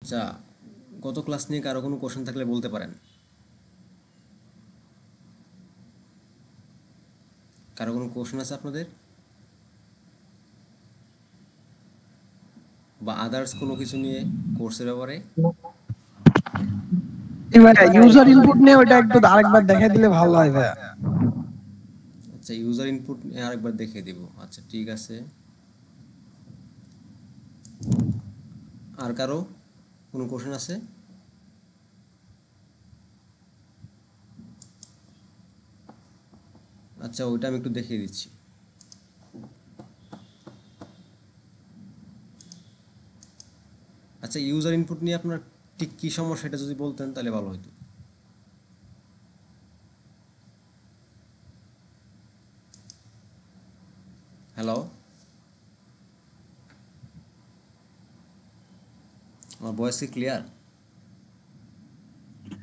আচ্ছা, গত ক্লাস নিয়ে কারো কোনো কোশ্চেন থাকলে বলতে পারেন। কারো কোনো কোশ্চেন আছে আপনাদের, বা আদার্স কোনো কিছু নিয়ে কোর্সের ব্যাপারে? ভাইয়া ইউজার ইনপুট নিয়ে ওটা একটু আরেকবার দেখাই দিলে ভালো হয় ভাইয়া। আচ্ছা, ইউজার ইনপুট নিয়ে আরেকবার দেখিয়ে দিব। আচ্ছা, ঠিক আছে। আর কারো কোনো কোশ্চেন আছে? আচ্ছা, ওইটা আমি একটু দেখিয়ে দিচ্ছি। আচ্ছা, ইউজার ইনপুট নিয়ে আপনার ঠিক কী সমস্যা এটা যদি বলতেন তাহলে ভালো হতো। হ্যালো, আমার ভয়েস কি ক্লিয়ার?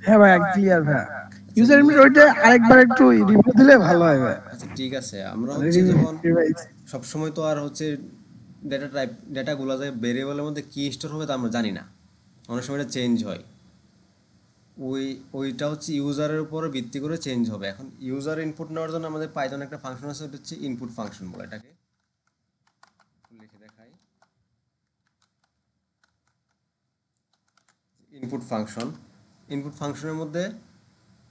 হ্যাঁ ভাইয়া ক্লিয়ার ভাইয়া। আচ্ছা, ইউজার ইনপুট ওইটা আরেকবার একটু রিভিউ দিলে ভালো হয় ভাইয়া। আচ্ছা, ঠিক আছে। আমরা মানে হচ্ছে যখন রিভাইজ। সবসময় তো আর হচ্ছে ডেটাগুলো যে ভেরিয়েবলের মধ্যে কী স্টোর হবে তা আমরা জানি না। অনেক সময় এটা চেঞ্জ হয়। ওইটা হচ্ছে ইউজারের উপর ভিত্তি করে চেঞ্জ হবে। এখন ইউজার ইনপুট নেওয়ার জন্য আমাদের পাইথন একটা ফাংশন আছে, ওটা হচ্ছে ইনপুট ফাংশন বলে এটাকে। লিখে দেখাই, ইনপুট ফাংশন। ইনপুট ফাংশনের মধ্যে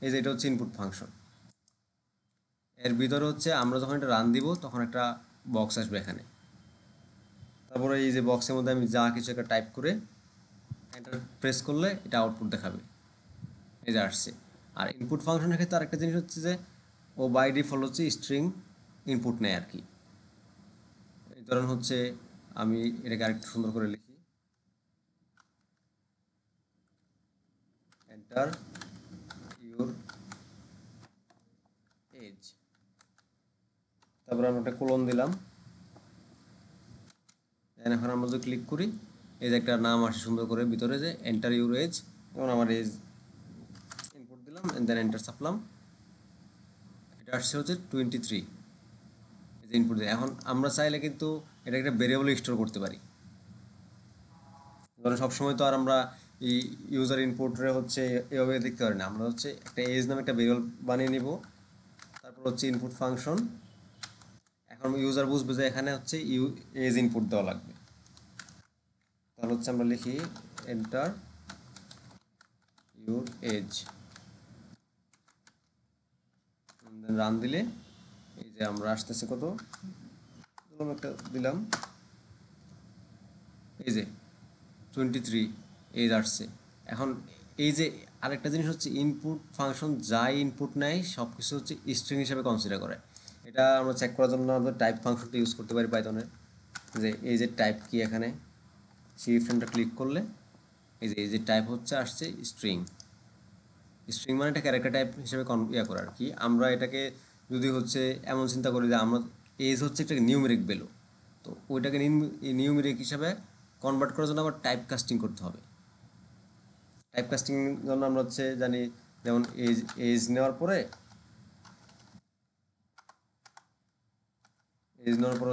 এই যে এটা হচ্ছে ইনপুট ফাংশন। এর ভিতরে হচ্ছে আমরা যখন এটা রান দিব তখন একটা বক্স আসবে এখানে। তারপরে এই যে বক্সের মধ্যে আমি যা কিছু একটা টাইপ করে এন্টার প্রেস করলে এটা আউটপুট দেখাবে। এই যে আসছে। আর ইনপুট ফাংশনের ক্ষেত্রে আরেকটা জিনিস হচ্ছে যে ও বাই ডিফল্ট হচ্ছে স্ট্রিং ইনপুট নেয় আর কি। এই ধরুন হচ্ছে আমি এটাকে আরেকটু সুন্দর করে লিখি, এন্টার ইউর এজ। তারপরে আমরা একটা কোলন দিলাম। এখন আমরা যদি ক্লিক করি, এই যে একটা নাম আসে সুন্দর করে ভিতরে, যে এন্টার ইউর এজ। যেমন আমার এজ ইনপুট দিলাম, দেন এন্টার চাপলাম। এটা আসছে হচ্ছে 23। এই যে ইনপুট দিয়ে এখন আমরা চাইলে কিন্তু এটা একটা ভেরিয়েবল স্টোর করতে পারি। ধরুন সবসময় তো আর আমরা এই ইউজার ইনপুটরে হচ্ছে এভাবে দেখতে পারি না। আমরা হচ্ছে একটা এজ নামে একটা ভেরিয়েবল বানিয়ে নিব। তারপর হচ্ছে ইনপুট ফাংশন। এখন ইউজার বুঝবে যে এখানে হচ্ছে এজ ইনপুট দেওয়া লাগবে। তাহলে হচ্ছে আমরা লিখি এন্টার ইউর এজ, রান দিলে এই যে আমরা আসতেছে কত দিলাম, একটা দিলাম, এই যে 23 এজ আসছে। এখন এই যে আরেকটা জিনিস হচ্ছে ইনপুট ফাংশন যাই ইনপুট নেয় সব কিছু হচ্ছে স্ট্রিং হিসেবে কনসিডার করে। এটা আমরা চেক করার জন্য আমরা টাইপ ফাংশনটা ইউজ করতে পারি পাইথনের। যে এই যে টাইপ কি, এখানে শিফটটা ক্লিক করলে এই যে টাইপ হচ্ছে আসছে স্ট্রিং। স্ট্রিং মানে এটা ক্যারেক্টার টাইপ হিসেবে করে আর কি। আমরা এটাকে যদি হচ্ছে এমন চিন্তা করি যে আমরা এজ হচ্ছে একটা নিউমেরিক ভ্যালু, তো ওইটাকে নিউমেরিক হিসাবে কনভার্ট করার জন্য আবার টাইপ কাস্টিং করতে হবে। টাইপ কাস্টিং জন্য আমরা হচ্ছে জানি, যেমন এজ এজ নেওয়ার পরে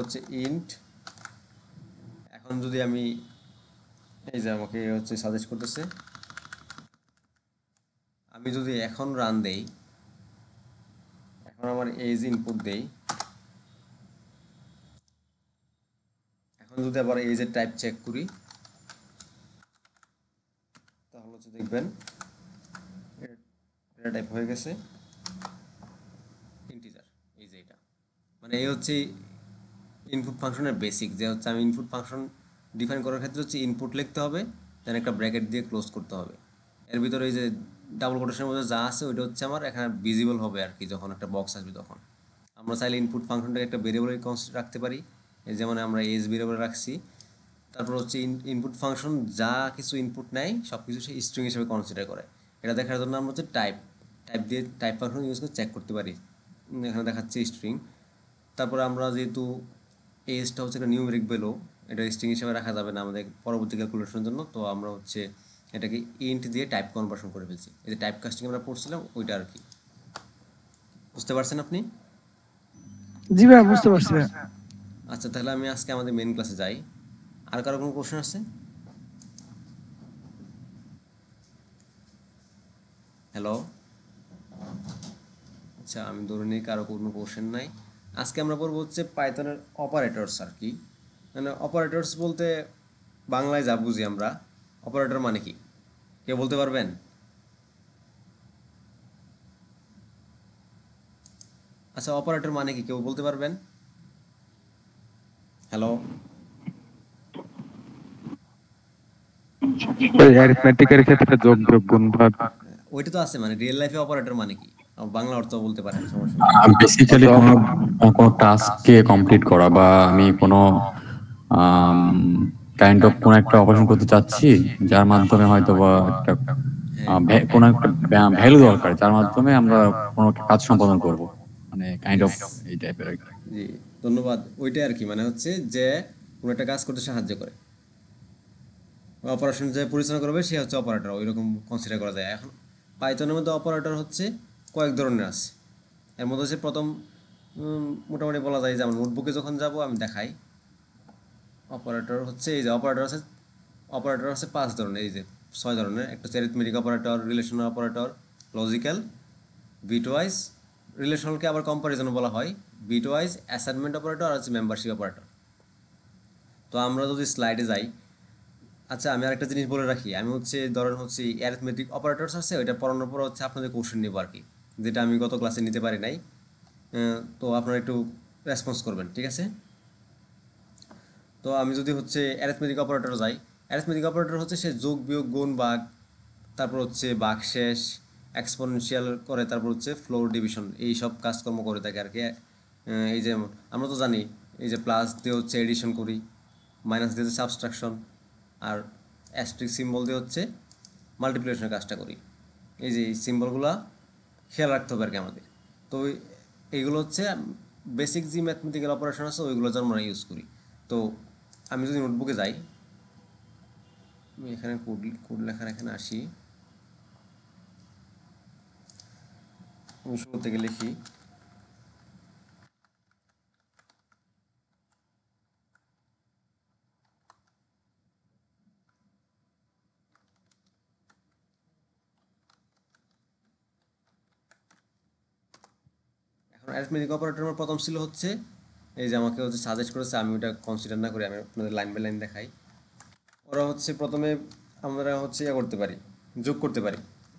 হচ্ছে ইন্ট। এখন যদি আমি এই যে আমাকে হচ্ছে সাজেস্ট করতেছে, আমি যদি এখন রান দেই, এখন আমার এজ ইনপুট দেই, এখন যদি আবার এজের টাইপ চেক করি, তাহলে হচ্ছে দেখবেন এটা টাইপ হয়ে গেছে ইন্টিজার। এই যে এটা মানে এই হচ্ছে ইনপুট ফাংশনের বেসিক, যে হচ্ছে আমি ইনপুট ফাংশন ডিফাইন করার ক্ষেত্রে হচ্ছে ইনপুট লিখতে হবে, দেন একটা ব্র্যাকেট দিয়ে ক্লোজ করতে হবে। এর ভিতরে এই যে ডাবল কোটেশনের মধ্যে যা আছে ওইটা হচ্ছে আমার এখানে ভিজিবল হবে আর কি, যখন একটা বক্স আসবে তখন। আমরা চাইলে ইনপুট ফাংশনটাকে একটা ভেরিয়েবলে কনসিডার রাখতে পারি, এই যেমন আমরা এজ ভেরিয়েবল রাখছি। তারপর হচ্ছে ইনপুট ফাংশন যা কিছু ইনপুট নেয় সব কিছু সে স্ট্রিং হিসেবে কনসিডার করে। এটা দেখার জন্য আমরা হচ্ছে টাইপ টাইপ দিয়ে টাইপ ফাংশন ইউজ করে চেক করতে পারি। এখানে দেখাচ্ছে স্ট্রিং। তারপরে আমরা যেহেতু এজটা হচ্ছে একটা নিউমেরিক ভ্যালু, এটা স্ট্রিং হিসেবে রাখা যাবে না আমাদের পরবর্তী ক্যালকুলেশনের জন্য, তো আমরা হচ্ছে এটাকে ইন্ট দিয়ে টাইপ কনভার্সন করে ফেলছি। এই যে টাইপ কাস্টিং আমরা পড়ছিলাম ওইটা আর কি। বুঝতে পারছেন আপনি? জি ভাইয়া বুঝতে পারছি ভাইয়া। আচ্ছা, তাহলে আমি আজকে আমাদের মেন ক্লাসে যাই। আর কারো কোনো কোশ্চেন আছে? হ্যালো, আচ্ছা আমি ধরে নিই কারো কোনো কোশ্চেন নাই। আজকে আমরা পড়বো হচ্ছে পাইথনের অপারেটরস আর কি। মানে অপারেটরস বলতে বাংলায় যা বুঝি আমরা, অপারেটর মানে কি কেউ বলতে পারবেন? আচ্ছা অপারেটর মানে কি কেউ বলতে পারবেন? হ্যালো, ওই অ্যারিথমেটিকের ক্ষেত্রে যোগ বিয়োগ গুণ ভাগ। ওইটা তো আছে, মানে রিয়েল লাইফে অপারেটর মানে কি বাংলা অর্থ বলতে পারেন, সমস্যা নেই। বেসিক্যালি কোনো কোনো টাস্ককে কমপ্লিট করা, বা আমি কোনো কাইন্ড অফ কোনো একটা অপারেশন করতে চাচ্ছি, যার মাধ্যমে হয়তো বা একটা হ্যাঁ কোনো একটা ভ্যালু দরকার, যার মাধ্যমে আমরা কোনো একটা কাজ সম্পাদন করব, মানে কাইন্ড অফ Yes. এই টাইপের আর কি। জি, ধন্যবাদ। ওইটাই আর কি, মানে হচ্ছে যে কোনো একটা কাজ করতে সাহায্য করে, অপারেশন যে পরিচালনা করবে সে হচ্ছে অপারেটর, ওই রকম কনসিডার করা যায়। এখন পাইথনের মধ্যে অপারেটর হচ্ছে কয়েক ধরনের আছে। এর মধ্যে হচ্ছে প্রথম মোটামুটি বলা যায়, যেমন নোটবুকে যখন যাব আমি দেখাই, অপারেটর হচ্ছে এই যে অপারেটর আছে 5 ধরনের, এই যে 6 ধরনের। একটা হচ্ছে arithmetic operator, relational operator, logical, bitwise, রিলেশনালকে আবার কম্পারিজন বলা হয়, বিটওয়াইজ, অ্যাসাইনমেন্ট অপারেটর আর হচ্ছে মেম্বারশিপ অপারেটর। তো আমরা যদি স্লাইডে যাই, আচ্ছা আমি আরেকটা জিনিস বলে রাখি, আমি হচ্ছে ধরেন হচ্ছে অ্যারিথমেটিক অপারেটরস আছে, ওইটা পড়ানোর পর হচ্ছে আপনাদের কোশ্চেন নেবো আর কি, যেটা আমি গত ক্লাসে নিতে পারি নাই। তো আপনারা একটু রেসপন্স করবেন, ঠিক আছে? তো আমি যদি হচ্ছে অ্যারিথমেটিক অপারেটর যাই, অ্যারিথমেটিক অপারেটর হচ্ছে সে যোগ বিয়োগ গুণ ভাগ, তারপর হচ্ছে ভাগশেষ, এক্সপোনেনশিয়াল করে, তারপর হচ্ছে ফ্লোর ডিভিশন, এই সব কাজকর্ম করে থাকে আর কি। এই যে আমরা তো জানি, এই যে প্লাস দিয়ে হচ্ছে এডিশন করি, মাইনাস দিয়ে হচ্ছে সাবস্ট্রাকশন, আর অ্যাস্ট্রিক সিম্বল দিয়ে হচ্ছে মাল্টিপ্লিকেশনের কাজটা করি। এই যে এই সিম্বলগুলো খেয়াল রাখতে হবে আর কি আমাদের। তো এইগুলো হচ্ছে বেসিক যে ম্যাথমেটিক্যাল অপারেশন আছে ওইগুলো যেন আমরা ইউজ করি। তো আমি যদি নোটবুকে যাই, আমি এখানে কোড কোড লেখার এখানে আসি, আমি শুরু থেকে লিখি। এখন অ্যারিথমেটিক অপারেটর আমার প্রথম ছিল হচ্ছে, এই যে আমাকে হচ্ছে সাজেস্ট করেছে, আমি ওটা কনসিডার না করি, আমি আপনাদের লাইন বাই লাইন দেখাই। ওরা হচ্ছে প্রথমে আমরা হচ্ছে ইয়ে করতে পারি, যোগ করতে পারি,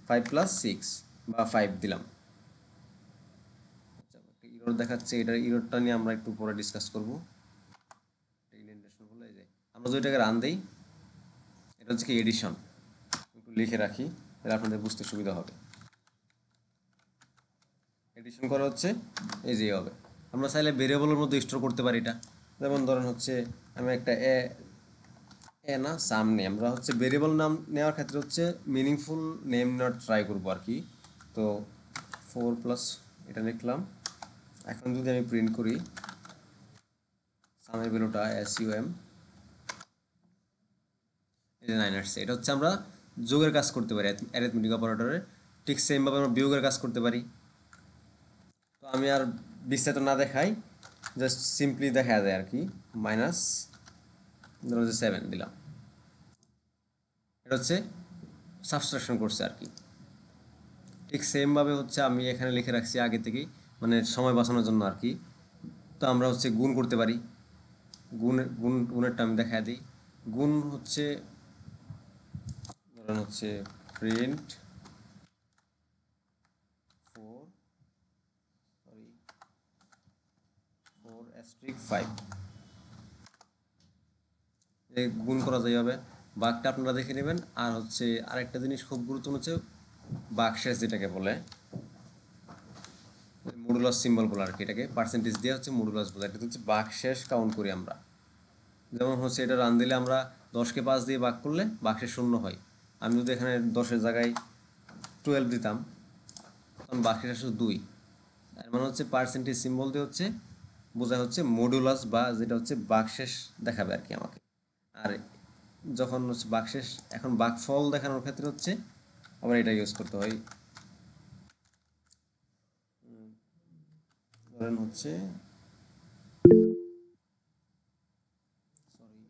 5+6 বা 5 দিলাম। ইরোর দেখাচ্ছে, এটার ইরোরটা নিয়ে আমরা একটু পরে ডিসকাস করবো। ইন্ডেন্টেশন বলে, এই যে আমরা যদি এটাকে রান দিই, এটা হচ্ছে কি এডিশন, একটু লিখে রাখি তাহলে আপনাদের বুঝতে সুবিধা হবে। এডিশন করা হচ্ছে এই যে হবে। আমরা চাইলে ভেরিয়েবলের মধ্যে স্টোর করতে পারি এটা, যেমন ধরেন হচ্ছে আমি একটা এ এ না সাম নেই, আমরা হচ্ছে ভেরিয়েবল নাম নেওয়ার ক্ষেত্রে হচ্ছে মিনিংফুল নেম নেওয়ার ট্রাই করবো আর কি। তো 4+ এটা লিখলাম। এখন যদি আমি প্রিন্ট করি সামের ভ্যালুটা SUM, এই যে 9 আসছে, এটা হচ্ছে আমরা যোগের কাজ করতে পারি অ্যারিথমেটিক অপারেটরে। ঠিক সেমভাবে আমরা বিয়োগের কাজ করতে পারি। তো আমি আর বিস্তারিত না দেখাই, জাস্ট সিম্পলি দেখা যায় আর কি। মাইনাস ধরো যে 7 দিলাম, এটা হচ্ছে সাবস্ট্রাকশন করছে আর কি। ঠিক সেমভাবে হচ্ছে আমি এখানে লিখে রাখছি আগে থেকেই, মানে সময় বাঁচানোর জন্য আর কি। তো আমরা হচ্ছে গুণ করতে পারি, গুণেরটা আমি দেখা দিই। গুণ হচ্ছে ধরেন হচ্ছে প্রিন্ট 4, সরি 4*5, এই গুণ করা যায় হবে। বাঘটা আপনারা দেখে নেবেন। আর হচ্ছে আরেকটা জিনিস খুব গুরুত্বপূর্ণ হচ্ছে বাকশেষ, যেটাকে বলে মডুলাস সিম্বল বলে আর কি, এটাকে পার্সেন্টেজ দিয়ে হচ্ছে মডুলাস বোঝায়। এটা হচ্ছে বাকশেষ কাউন্ট করি আমরা, যেমন হচ্ছে এটা রান দিলে আমরা 10কে 5 দিয়ে ভাগ করলে বাকশেষ 0 হয়। আমি যদি এখানে 10-এর জায়গায় 12 দিতাম, তখন বাকশেষ আসলে 2। তার মানে হচ্ছে পার্সেন্টেজ সিম্বল দিয়ে হচ্ছে বোঝায় হচ্ছে মডুলাস, বা যেটা হচ্ছে বাকশেষ দেখাবে আর কি আমাকে। আর যখন হচ্ছে বাকশেষ, এখন বাকফল দেখানোর ক্ষেত্রে হচ্ছে আবার এটা ইউজ করতে হয়। ধরেন হচ্ছে সরি,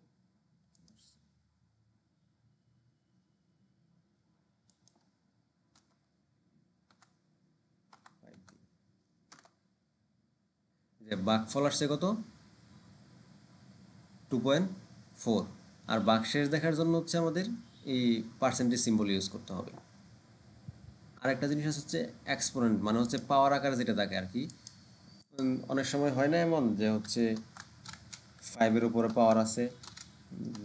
ভাগফল আসছে কত 2.4, আর ভাগশেষ দেখার জন্য হচ্ছে আমাদের এই পার্সেন্টেজ সিম্বল ইউজ করতে হবে। আরেকটা জিনিস হচ্ছে এক্সপোনেন্ট, মানে হচ্ছে পাওয়ার আকারে যেটা থাকে আর কি। অনেক সময় হয় না এমন যে হচ্ছে 5-এর উপরে পাওয়ার আছে,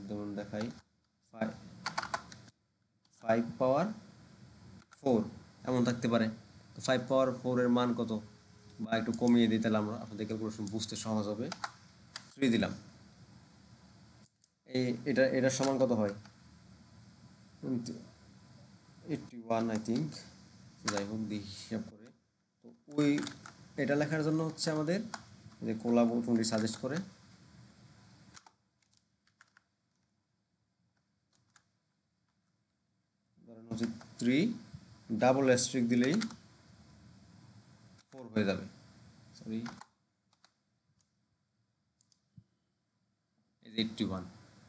যেমন দেখাই 5 পাওয়ার 4 এমন থাকতে পারে। তো 5 পাওয়ার 4 এর মান কত, বা একটু কমিয়ে দিই তাহলে আমরা আপনাদের ক্যালকুলেশন বুঝতে সহজ হবে। 3 দিলাম, এটার সমান কত হয় 81 আই থিঙ্ক। যাই হোক দেখি হিসাব করে। তো ওই এটা লেখার জন্য হচ্ছে আমাদের যে কোলাব টোয়েন্টি সাজেস্ট করে ধরেন হচ্ছে 3 ডাবল অ্যাস্ট্রিক দিলেই 4 হয়ে যাবে। সরি, এই যে 81,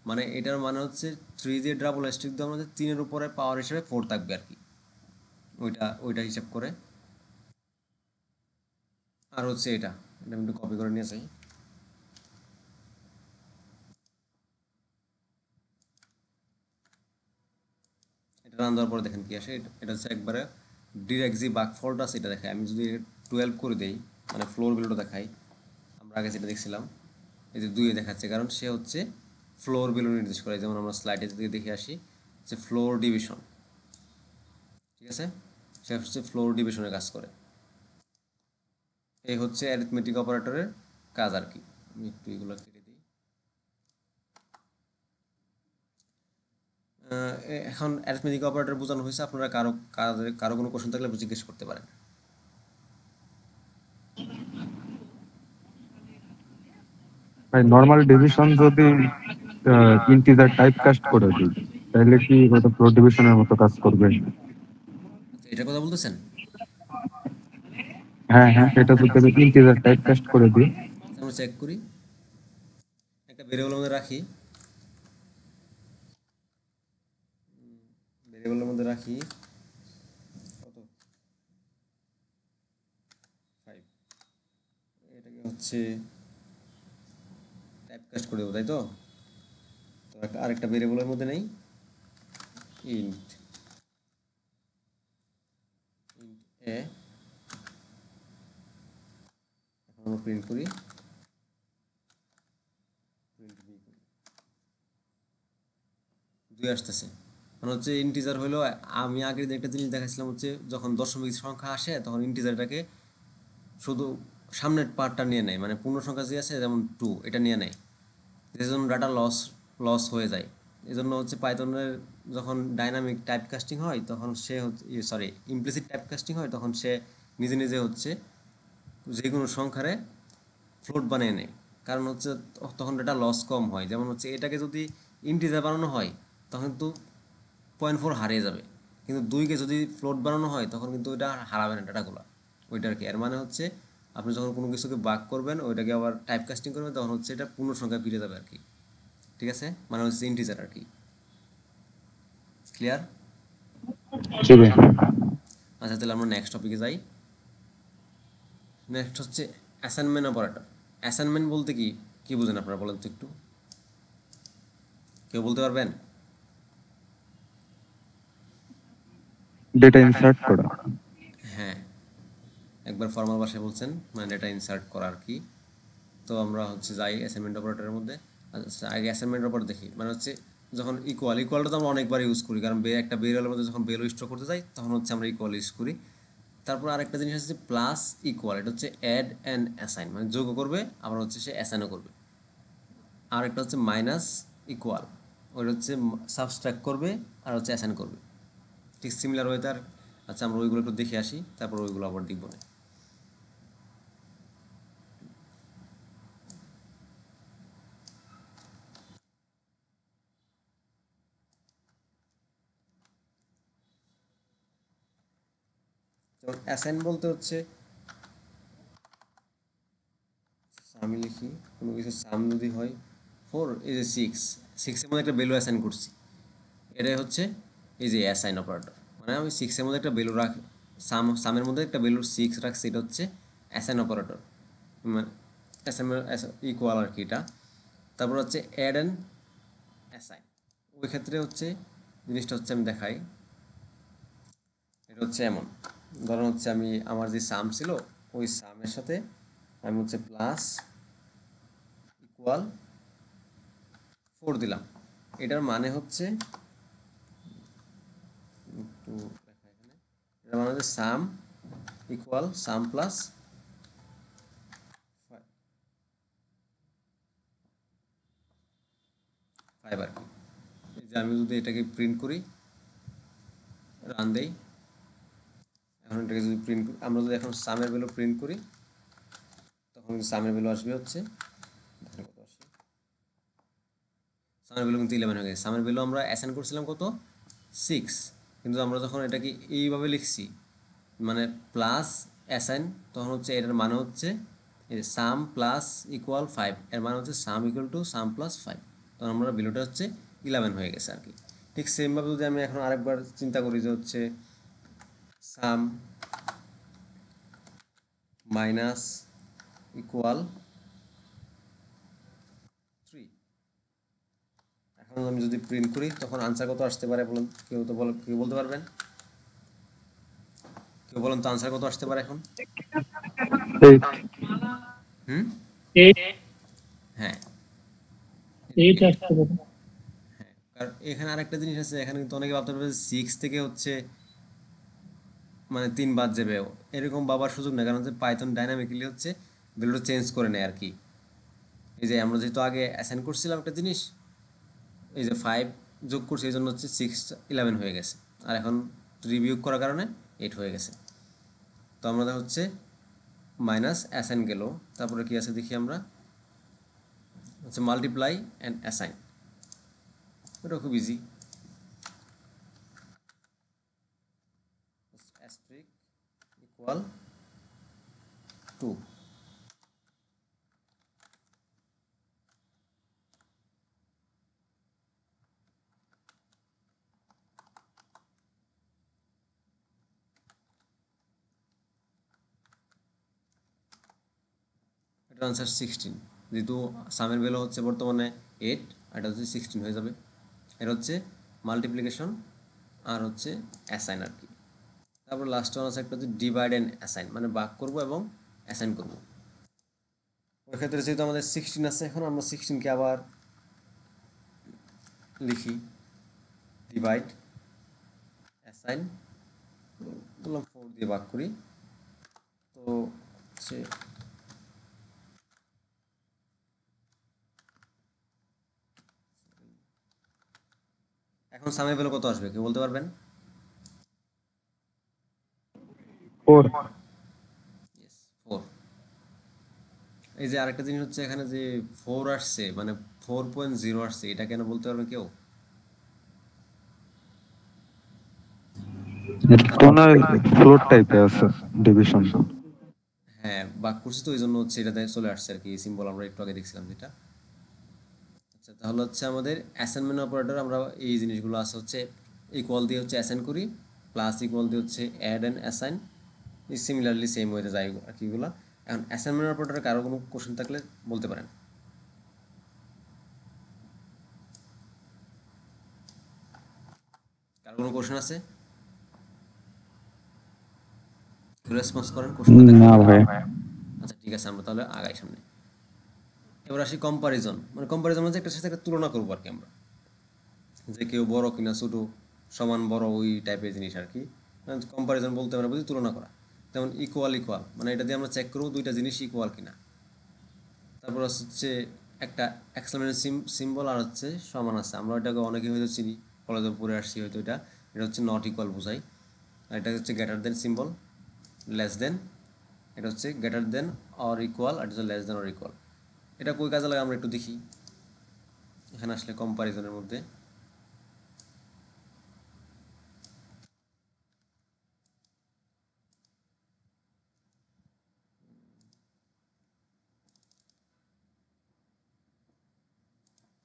মানে এটার মানে হচ্ছে 3 দিয়ে ডাবল অ্যাস্ট্রিক দিয়ে আমাদের 3-এর উপরে পাওয়ার হিসেবে 4 থাকবে আর কি, ওইটা হিসাব করে। আর হচ্ছে এটা এটা আমি একটু কপি করে নিয়ে যাই। এটা রান দেওয়ার পরে দেখেন কি আসে, এটা হচ্ছে একবারে ডিরেক্ট যে ভাগফলটা আছে এটা দেখায়। আমি যদি 12 করে দেই, মানে ফ্লোর বিলোটা দেখাই, আমরা আগে যেটা দেখছিলাম এই যে 2 দেখাচ্ছে, কারণ সে হচ্ছে ফ্লোর বিলো নির্দেশ করে। যেমন আমরা স্লাইডে যদি দেখে আসি যে ফ্লোর ডিভিশন, ঠিক আছে, সে হচ্ছে ফ্লোর ডিভিশনের কাজ করে। এই হচ্ছে অ্যারিথমেটিক অপারেটরের কাজ আর কি। আমি একটু এগুলো কেটে দিই। এখন অ্যারিথমেটিক অপারেটর বোঝানো হয়েছে, আপনারা কারো কোনো কোশ্চেন থাকলে জিজ্ঞেস করতে পারেন। নর্মাল ডিভিশন যদি ইন্টিজার টাইপ কাস্ট করে দিই তাহলে কি ওটা ফ্লোর ডিভিশনের মতো কাজ করবে? আচ্ছা, এটার কথা বলতেছেন? হ্যাঁ হ্যাঁ, এটা যদি ইন্টিজার টাইপ কাস্ট করে দিই। আচ্ছা, আমরা চেক করি, একটা ভেরিয়েবলের মধ্যে রাখি, ভেরিয়েবলের মধ্যে রাখি কত 5, এটাকে হচ্ছে টাইপ কাস্ট করে দেবো, তাই তো? তো আরেকটা ভেরিয়েবলের মধ্যে নেই ইন্ট এ, এখন আমরা প্রিন্ট করি, প্রিন্ট বি করি, 2 আসতেছে, মানে হচ্ছে ইন্টিজার হলো। আমি আগের দিন একটা জিনিস দেখাচ্ছিলাম হচ্ছে যখন দশমিক সংখ্যা আসে তখন ইন্টিজারটাকে শুধু সামনের পার্টটা নিয়ে নেয়, মানে পূর্ণ সংখ্যা যে আছে যেমন 2 এটা নিয়ে নেয়, এর জন্য ডাটা লস হয়ে যায়। এই জন্য হচ্ছে পাইথনের যখন ডাইনামিক টাইপ কাস্টিং হয় তখন সে হচ্ছে ইমপ্লিসিট টাইপ কাস্টিং হয় তখন সে নিজে নিজে হচ্ছে যে কোনো সংখ্যারে ফ্লোট বানিয়ে নেয়, কারণ হচ্ছে তখন ডাটা লস কম হয়। যেমন হচ্ছে এটাকে যদি ইন্টিজার বানানো হয় তখন কিন্তু 0.4 হারিয়ে যাবে, কিন্তু 2কে যদি ফ্লোট বানানো হয় তখন কিন্তু ওইটা হারাবে না ডাটাগুলো, ওইটা আর কি। এর মানে হচ্ছে আপনি যখন কোনো কিছুকে বাক করবেন ওইটাকে আবার টাইপ কাস্টিং করবেন তখন হচ্ছে এটা পূর্ণ সংখ্যায় ফিরে যাবে আর কি, ঠিক আছে, মানে হচ্ছে ইন্টিজার আর কি। ক্লিয়ার? ঠিক আছে। আচ্ছা, তাহলে আমরা নেক্সট টপিকে যাই। নেক্সট হচ্ছে অ্যাসাইনমেন্ট অপারেটর। অ্যাসাইনমেন্ট বলতে কি কি বুঝেন আপনারা বলেন তো একটু, কেউ বলতে পারবেন? ডেটা ইনসার্ট করা। হ্যাঁ, একবার ফর্মাল ভাষায় বলছেন, মানে ডেটা ইনসার্ট করা আর কি। তো আমরা হচ্ছে যাই অ্যাসাইনমেন্ট অপারেটরের মধ্যে। আচ্ছা, আগে অ্যাসাইনমেন্ট অপারেটর দেখি, মানে হচ্ছে যখন ইকুয়ালটা তো আমরা অনেকবার ইউজ করি, কারণ একটা ভেরিয়েবলের মধ্যে যখন ভ্যালু স্টোর করতে যাই তখন হচ্ছে আমরা ইকুয়াল ইউজ করি। তারপর আরেকটা জিনিস হচ্ছে প্লাস ইকুয়াল, এটা হচ্ছে অ্যাড অ্যান্ড অ্যাসাইন, মানে যোগ করবে আবার হচ্ছে সে অ্যাসাইনও করবে। আর একটা হচ্ছে মাইনাস ইকুয়াল, ওইটা হচ্ছে সাবস্ট্রাক্ট করবে আর হচ্ছে অ্যাসাইন করবে, ঠিক সিমিলার ওয়ে তার। আচ্ছা, আমরা ওইগুলো একটু দেখে আসি, তারপর ওইগুলো আবার দেখব না। যেমন অ্যাসাইন বলতে হচ্ছে আমি লিখি কোনো কিছু সাম যদি হয় 4, এই যে 6 এর মধ্যে একটা ভ্যালু অ্যাসাইন করছি, এটাই হচ্ছে এই যে অ্যাসাইন অপারেটর। মানে আমি 6 এর মধ্যে একটা ভ্যালু সামের মধ্যে একটা ভ্যালু 6 রাখছি, এটা হচ্ছে অ্যাসাইন অপারেটর। মানে ইকুয়াল আর কি এটা। তারপর হচ্ছে অ্যাড অ্যান্ড অ্যাসাইন, ওই ক্ষেত্রে হচ্ছে জিনিসটা হচ্ছে আমি দেখাই। এটা হচ্ছে এমন, ধরুন হচ্ছে আমি আমার যে সাম ছিল ওই সামের সাথে আমি হচ্ছে প্লাস ইকুয়াল 4 দিলাম। এটার মানে হচ্ছে একটু দেখা এখানে, এটার মানে হচ্ছে সাম ইকুয়াল সাম প্লাস 5 আর কি। এই যে আমি যদি এটাকে প্রিন্ট করি, রান দেই, এখন এটাকে যদি প্রিন্ট আমরা যদি এখন সামের ভ্যালু প্রিন্ট করি, তখন সামের ভ্যালু আসবে হচ্ছে, কত আসে, সামের ভ্যালু কিন্তু 11 হয়ে গেছে। সামের ভ্যালু আমরা অ্যাসাইন করছিলাম কত, 6, কিন্তু আমরা যখন এটাকে এইভাবে লিখছি মানে প্লাস অ্যাসাইন, তখন হচ্ছে এটার মানে হচ্ছে এই সাম প্লাস ইকুয়াল 5, এর মানে হচ্ছে সাম ইকুয়াল টু সাম প্লাস 5, তখন আমরা ভ্যালুটা হচ্ছে 11 হয়ে গেছে আর কি। ঠিক সেমভাবে যদি আমি এখন আরেকবার চিন্তা করি যে হচ্ছে সাম মাইনাস ইকুয়াল 3, এখন আমি যদি প্রিন্ট করি তখন আনসার কত আসতে পারে বলুন, কেউ বলতে পারবেন? কেউ বলুন তো আনসার কত আসতে পারে এখন? 8 হুম, 8 হ্যাঁ 8 আসতে পারে। হ্যাঁ, কারণ এখানে আরেকটা জিনিস আছে, এখানে কিন্তু অনেকে ভাবতে পারবে 6 থেকে হচ্ছে মানে 3 বাদ যাবে, এরকম ভাবার সুযোগ নেই, কারণ হচ্ছে পাইথন ডাইনামিক্যালি হচ্ছে ভ্যালুটা চেঞ্জ করে নেয় আর কি। এই যে আমরা যেহেতু আগে অ্যাসাইন করছিলাম একটা জিনিস, এই যে 5 যোগ করছি এই জন্য হচ্ছে 6 11 হয়ে গেছে, আর এখন রিভিউ করার কারণে 8 হয়ে গেছে। তো আমাদের হচ্ছে মাইনাস অ্যাসাইন গেল, তারপরে কি আছে দেখি আমরা, হচ্ছে মাল্টিপ্লাই অ্যান্ড অ্যাসাইন, এটা খুব ইজি। অ্যাস্ট্রিক ইকুয়াল 2, এটার আনসার 16, যেহেতু সামের ভ্যালু হচ্ছে বর্তমানে 8, এটা হচ্ছে 16 হয়ে যাবে। এটা হচ্ছে মাল্টিপ্লিকেশন আর হচ্ছে অ্যাসাইন আর কি। তারপর লাস্ট ওয়ান আছে একটা হচ্ছে ডিভাইড অ্যান্ড অ্যাসাইন, মানে ভাগ করবো এবং অ্যাসাইন করবো। ওই ক্ষেত্রে যেহেতু আমাদের 16 আছে, এখন আমরা 16কে আবার লিখি, ডিভাইড অ্যাসাইন বললাম 4 দিয়ে ভাগ করি, তো হচ্ছে এখন সামের ভ্যালু কত আসবে কেউ বলতে পারবেন? 4 ইয়েস 4। এই যে আরেকটা জিনিস হচ্ছে এখানে যে 4 আসছে মানে 4.0 আসছে, এটা কেন বলতে পারবে কেউ? এটা তো না ফ্লোট টাইপে আছে ডিভিশন। হ্যাঁ, ভাগ করছি তো ওই জন্য হচ্ছে এটাতে চলে আসছে আর কি, সিম্বল আমরা একটু আগে দেখছিলাম যেটা। আচ্ছা, তাহলে হচ্ছে আমাদের অ্যাসাইনমেন্ট অপারেটর, আমরা এই জিনিসগুলো আছে হচ্ছে ইকুয়াল দিয়ে হচ্ছে অ্যাসাইন করি, প্লাস ইকুয়াল দিয়ে হচ্ছে add and assign, similarly same ওয়েতে যায় আর কি এগুলো। এখন অ্যাসাইনমেন্ট অপারেটরে কারো কোনো কোশ্চেন থাকলে বলতে পারেন। কারো কোনো কোশ্চেন আছে? রেসপন্স করেন কোশ্চেন থাকলে। না ভাই। আচ্ছা ঠিক আছে, আমরা তাহলে আগাই সামনে। এবার আসি কম্পারিজন, মানে কম্পারিজন হচ্ছে একটা সাথে একটা তুলনা করবো আর কি আমরা, যে কেউ বড় কিনা ছোট, সমান বড়, ওই টাইপের জিনিস আর কি। কম্পারিজন বলতে আমরা বুঝি তুলনা করা। যেমন ইকুয়াল ইকুয়াল, মানে এটা দিয়ে আমরা চেক করবো দুইটা জিনিস ইকুয়াল কিনা। তারপর হচ্ছে একটা এক্সক্লামেশন সিম্বল আর হচ্ছে সমান আছে, আমরা এটাকে অনেকে হয়তো চিনি, কলেজে পড়ে আসছি হয়তো, এটা এটা হচ্ছে নট ইকুয়াল বোঝাই। আর এটা হচ্ছে greater than symbol, less than, এটা হচ্ছে গ্রেটার দেন অর ইকুয়াল, আর এটা হচ্ছে লেস দেন অর ইকুয়াল। এটা কই কাজে লাগে আমরা একটু দেখি এখানে আসলে কম্পারিজনের মধ্যে।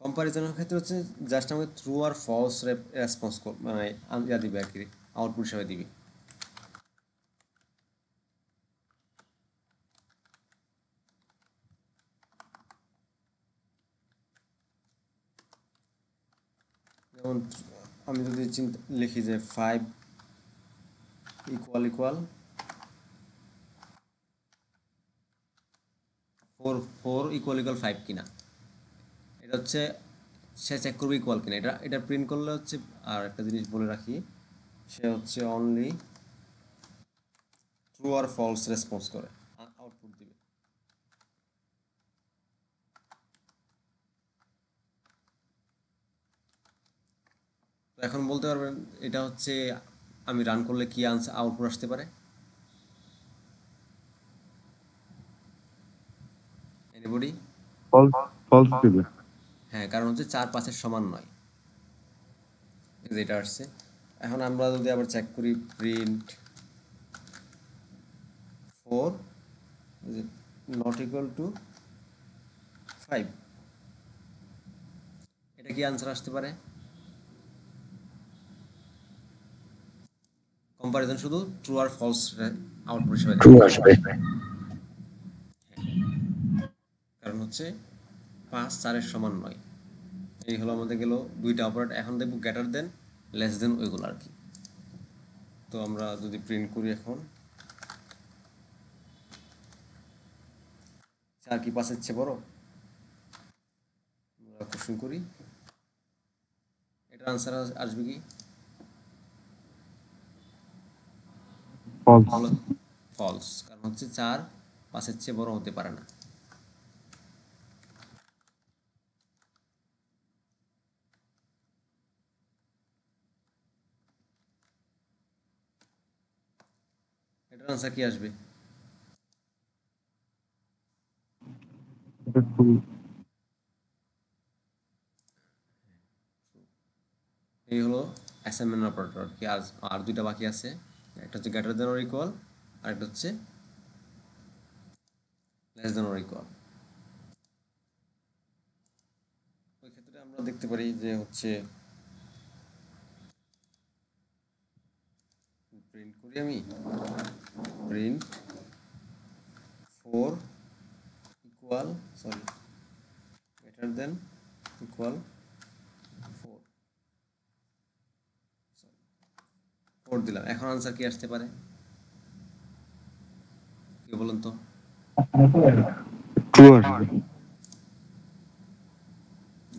কম্পারিজনের ক্ষেত্রে হচ্ছে জাস্ট আমাকে ট্রু আর ফলস রেসপন্স মানে ইয়া দিবে আর কি, আউটপুট হিসাবে দিবি। যেমন আমি যদি লিখি যে 5 ইকুয়াল ইকুয়াল 4 ইকুয়াল ইকুয়াল 5 কিনা, এটা হচ্ছে সে চেক করবে ইকুয়াল কিনা। এটা প্রিন্ট করলে হচ্ছে, আর একটা জিনিস বলে রাখি, সে হচ্ছে অনলি ট্রু আর ফলস রেসপন্স করে, আউটপুট দিবে। তো এখন বলতে পারবেন এটা হচ্ছে আমি রান করলে কি আনসার আউটপুট আসতে পারে? এনিবডি? ফলস ফলস দিবে। হ্যাঁ, কারণ হচ্ছে 4 5 সমান নয়, যেটা আসছে। এখন আমরা যদি আবার চেক করি প্রিন্ট 4 নট ইকুয়াল টু 5, এটা কি আনসার আসতে পারে? কম্পারিজন শুধু ট্রু আর ফলস আউটপুট হিসেবে ট্রু দেয়। আসবে। কারণ হচ্ছে 5 4 সমান নয়। এই হলো আমাদের গেল দুইটা অপারেটর। এখন দেখব গ্রেটার দেন, লেস দেন, ওইগুলো আর কি। তো আমরা যদি প্রিন্ট করি এখন 4 কি 5 এর চেয়ে বড়, আমরা কোশ্চেন করি, এটার আনসার আসবে কি? ফলস। হলো ফলস, কারণ হচ্ছে 4 5 এর চেয়ে বড় হতে পারে না। এটার আনসার কি আসবে? এটা ট্রু। এই হলো অ্যাসাইনমেন্ট অপারেটর কি। আর আর দুইটা বাকি আছে, একটা হচ্ছে গ্রেটার দেন অর ইকুয়াল, আর একটা হচ্ছে লেস দেন অর ইকুয়াল। ওই ক্ষেত্রে আমরা দেখতে পারি যে হচ্ছে প্রিন্ট করি আমি print 4 equal sorry greater than equal 4 4 দিলাম। এখন আনসার কি আসতে পারে কি বলুন তো? ট্রু আসবে।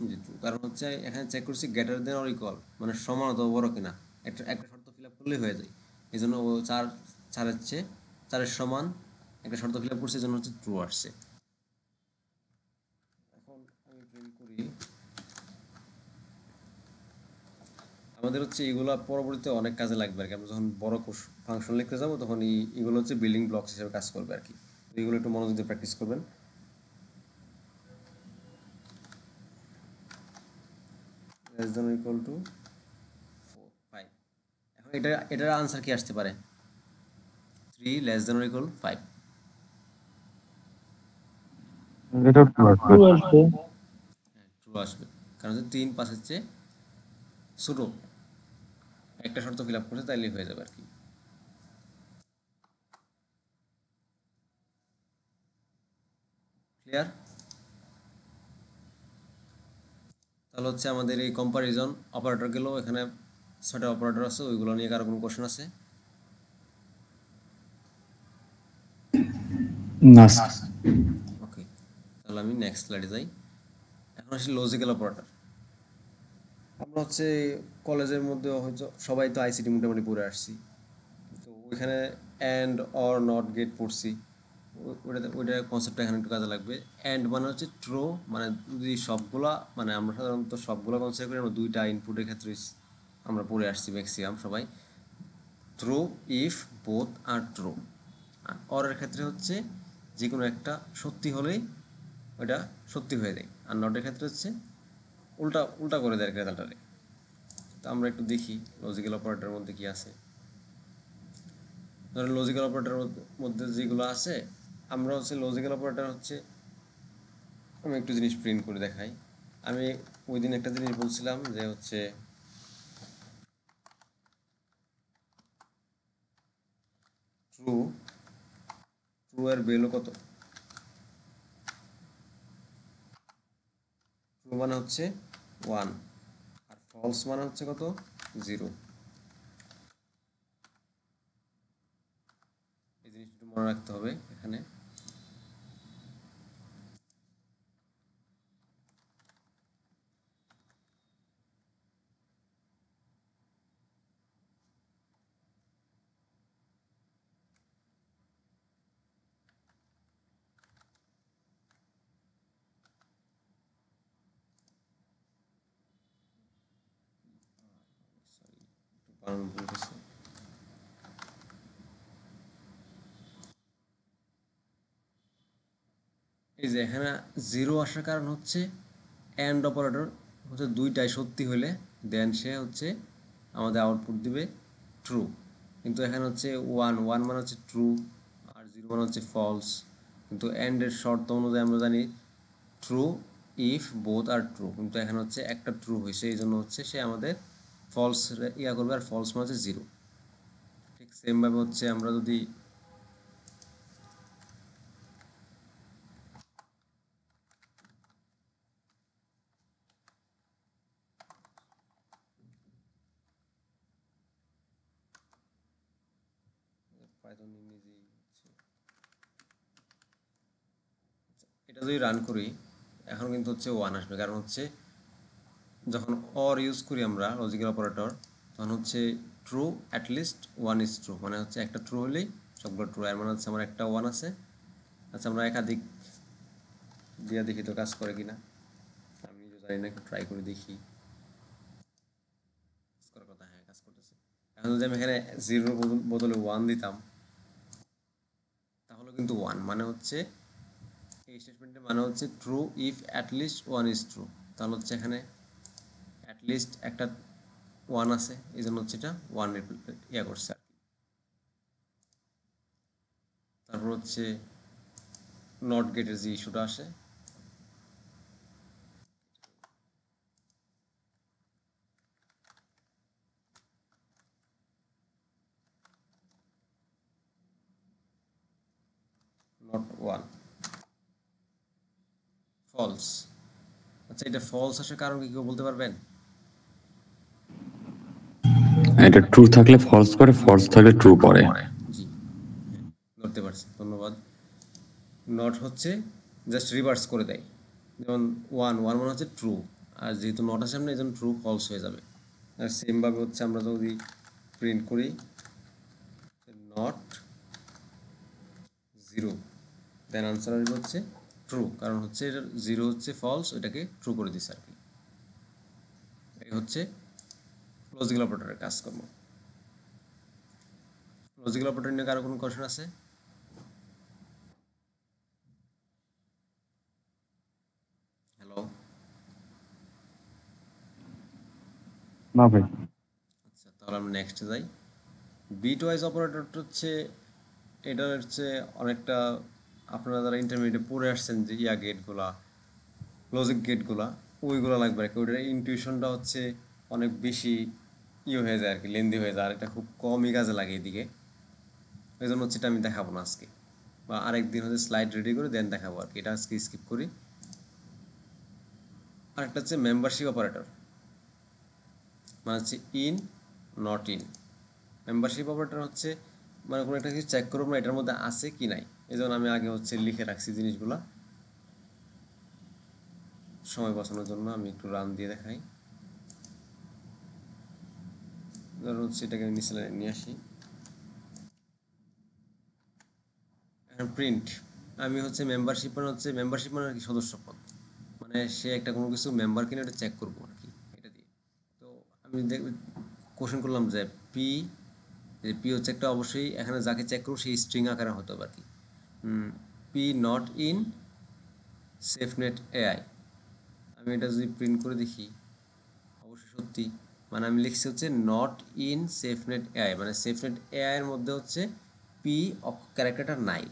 জি ট্রু, কারণ হচ্ছে এখানে চেক করছি গ্রেটার দেন অর ইকুয়াল মানে সমান অথবা বড় কিনা, একটা একটা শর্ত ফিল আপ করলেই হয়ে যায়। এই জন্য ও 4 চেয়ে 4 সমান একটা শর্ত ফিল আপ করছে, এই জন্য হচ্ছে ট্রু আসছে। এখন আমি প্রিন্ট করি, আমাদের হচ্ছে এগুলো পরবর্তীতে অনেক কাজে লাগবে আর কি। আমরা যখন বড় ফাংশন লিখতে যাবো তখন এগুলো হচ্ছে বিল্ডিং ব্লকস হিসেবে কাজ করবে আর কি। তো এগুলো একটু মনোযোগ দিয়ে প্র্যাকটিস করবেন। লেস দেন ইকুয়াল টু 4 5, এখন এটার আনসার কি আসতে পারে? 3 লেস দেন ইকুয়াল 5। এটা ট্রু ট্রু আসবে। আসবে। হ্যাঁ ট্রু আসবে, কারণ হচ্ছে 3 5 এর চেয়ে ছোটো, একটা শর্ত ফিল আপ করছে তাইলেই হয়ে যাবে আর কি। ক্লিয়ার? তাহলে হচ্ছে আমাদের এই কম্পারিজন অপারেটর গেল, এখানে 6টা অপারেটর আছে, ওইগুলো নিয়ে কারো কোনো কোশ্চেন আছে? না। ওকে, তাহলে আমি নেক্সট স্লাইডে যাই। এখন আসি লজিক্যাল অপারেটর। আমরা হচ্ছে কলেজের মধ্যে হয়তো সবাই তো আইসিটি মোটামুটি পড়ে আসছি, তো ওইখানে অ্যান্ড অর নট গেট পড়ছি। ওইটা কনসেপ্টটা এখানে একটু কাজে লাগবে। অ্যান্ড মানে হচ্ছে ট্রু, মানে যদি সবগুলা, মানে আমরা সাধারণত সবগুলা কনসিডার করি, আমরা দুইটা ইনপুটের ক্ষেত্রে আমরা পড়ে আসছি ম্যাক্সিমাম সবাই। True if both are true. আর অরের ক্ষেত্রে হচ্ছে যে কোনো একটা সত্যি হলেই ওইটা সত্যি হয়ে যায়, আর নটের ক্ষেত্রে হচ্ছে উল্টা উল্টা করে দেয় রেজাল্টটারে। তো আমরা একটু দেখি লজিক্যাল অপারেটরের মধ্যে কি আছে। ধরেন লজিক্যাল অপারেটরের মধ্যে যেগুলো আছে, আমরা হচ্ছে লজিক্যাল অপারেটর হচ্ছে, আমি একটু জিনিস প্রিন্ট করে দেখাই। আমি ওই দিন একটা জিনিস বলছিলাম যে হচ্ছে ট্রু, ট্রু এর ভ্যালু কত? ট্রু মানে হচ্ছে 1, আর ফলস মানে হচ্ছে কত 0। এই জিনিসটা মনে রাখতে হবে এখানে। বানান ভুল হয়েছে। এই যে এখানে 0 আসার কারণ হচ্ছে অ্যান্ড অপারেটর হচ্ছে দুইটাই সত্যি হলে দেন সে হচ্ছে আমাদের আউটপুট দিবে ট্রু। কিন্তু এখানে হচ্ছে 1 মানে হচ্ছে ট্রু আর 0 মানে হচ্ছে ফলস। কিন্তু অ্যান্ডের শর্ত অনুযায়ী আমরা জানি true if both are true, কিন্তু এখানে হচ্ছে একটা ট্রু হয়েছে, এই জন্য হচ্ছে সে আমাদের ফলস ইয়া করবে, আর ফলস মানে হচ্ছে 0। ঠিক সেমভাবে হচ্ছে আমরা যদি পাইথন ইংরেজি এটা যদি রান করি এখন কিন্তু হচ্ছে 1 আসবে, কারণ হচ্ছে যখন অর ইউজ করি আমরা লজিক্যাল অপারেটর তখন হচ্ছে ট্রু অ্যাটলিস্ট 1 ইজ ট্রু, মানে হচ্ছে একটা ট্রু হলেই সবগুলো ট্রু। এর মানে হচ্ছে আমার একটা 1 আছে। আচ্ছা আমরা একাধিক দিয়ে দেখি তো কাজ করে কিনা, আমি নিজে জানি না, একটু ট্রাই করে দেখি। কাজ করার কথা, হ্যাঁ কাজ করতেছে। এখন যদি আমি এখানে 0 বদলে 1 দিতাম তাহলে কিন্তু 1 মানে হচ্ছে এই স্টেটমেন্টের মানে হচ্ছে true if at least 1 is true. তাহলে হচ্ছে এখানে অ্যাটলিস্ট একটা 1 আছে, এই জন্য হচ্ছে এটা 1 ইয়া করছে আর কি। তারপর হচ্ছে নট গেটের যে ইস্যুটা আসে, নট 1 ফলস। আচ্ছা এটা ফলস আসার কারণ কি কেউ বলতে পারবেন? এটা ট্রু থাকলে ফলস করে, ফলস থাকলে ট্রু করে। জি ধরতে পারছি, ধন্যবাদ। নট হচ্ছে জাস্ট রিভার্স করে দেয়, যেমন 1 মানে হচ্ছে ট্রু, আর যেহেতু নট আছে সামনে এই জন্য ট্রু ফলস হয়ে যাবে। আর সেমভাবে হচ্ছে আমরা যদি প্রিন্ট করি নট 0 দেন আনসার আসবে হচ্ছে ট্রু, কারণ হচ্ছে এটা 0 হচ্ছে ফলস, ওইটাকে ট্রু করে দিচ্ছে আর কি। এই হচ্ছে লজিক্যাল অপারেটরের কাজকর্ম। লজিক্যাল অপারেটর নিয়ে কারো কোনো কোশ্চেন আছে? হ্যালো, না ভাই। আচ্ছা তাহলে আমরা নেক্সটে যাই। বিট ওয়াইজ অপারেটরটা হচ্ছে এটা হচ্ছে অনেকটা আপনারা যারা ইন্টারমিডিয়েটে পড়ে আসছেন যে ইয়া গেটগুলা লজিক গেটগুলা ওইগুলো লাগবে আর কি। ওইটার ইনটিউশনটা হচ্ছে অনেক বেশি ইয়ে হয়ে যায় আর কি, লেন্দি হয়ে যায়, আর এটা খুব কমই কাজে লাগে এদিকে। ওই জন্য হচ্ছে এটা আমি দেখাবো না আজকে, বা আরেকদিন হচ্ছে স্লাইড রেডি করে দেন দেখাবো আর কি, এটা আজকে স্কিপ করি। আরেকটা হচ্ছে মেম্বারশিপ অপারেটর, মানে হচ্ছে in not in. Membership operator হচ্ছে মানে কোনো একটা কিছু চেক করবো না এটার মধ্যে আছে কি নাই, এই জন্য আমি আগে হচ্ছে লিখে রাখছি জিনিসগুলা সময় বাঁচানোর জন্য। আমি একটু রান দিয়ে দেখাই। ধরুন হচ্ছে এটাকে আমি নিচে নিয়ে আসি, এখন প্রিন্ট। আমি হচ্ছে মেম্বারশিপ মানে হচ্ছে মেম্বারশিপ মানে আর কি সদস্যপদ, মানে সে একটা কোনো কিছু মেম্বার কিনা এটা চেক করবো আর কি এটা দিয়ে। তো আমি কোশ্চেন করলাম যে পি, পি হচ্ছে একটা অবশ্যই এখানে যাকে চেক করবো সেই স্ট্রিং আকারে হতে হবে আর কি। পি নট ইন সেফনেট এআই। আমি এটা যদি প্রিন্ট করে দেখি অবশ্যই সত্যি, মানে আমি লিখছি হচ্ছে নট ইন সেফনেট এআই, মানে সেফনেট এআই এর মধ্যে হচ্ছে পি ক্যারেক্টারটা নাই।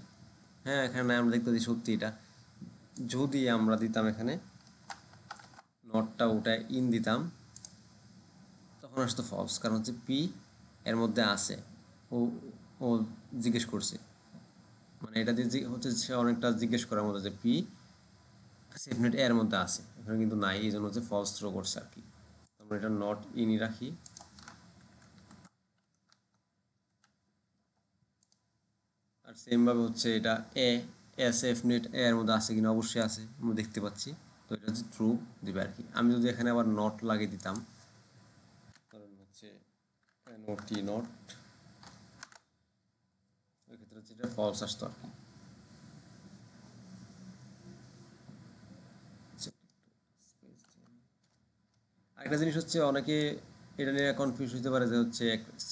হ্যাঁ এখানে নাই, আমরা দেখতে পাচ্ছি সত্যি এটা। যদি আমরা দিতাম এখানে নটটা ওটা ইন দিতাম তখন আসতো ফলস, কারণ হচ্ছে পি এর মধ্যে আছে। ও ও জিজ্ঞেস করছে, মানে এটা দিয়ে হচ্ছে সে অনেকটা জিজ্ঞেস করার মতো যে পি সেফনেট এর মধ্যে আছে, এখানে কিন্তু নাই, এই জন্য হচ্ছে ফলস থ্রো করছে আর কি। আমরা এটা নট ইনই রাখি। আর সেম ভাবে হচ্ছে এটা এ এস এফ নেট এর মধ্যে আছে কিনা, অবশ্যই আছে, আমরা দেখতে পাচ্ছি। তো এটা হচ্ছে ট্রু দিবে আর কি। আমি যদি এখানে আবার নট লাগিয়ে দিতাম, ধরেন হচ্ছে নটি নট, ওই ক্ষেত্রে হচ্ছে এটা ফলস আসতো আর কি। আরেকটা জিনিস হচ্ছে অনেকে এটা নিয়ে কনফিউজ হতে পারে যে হচ্ছে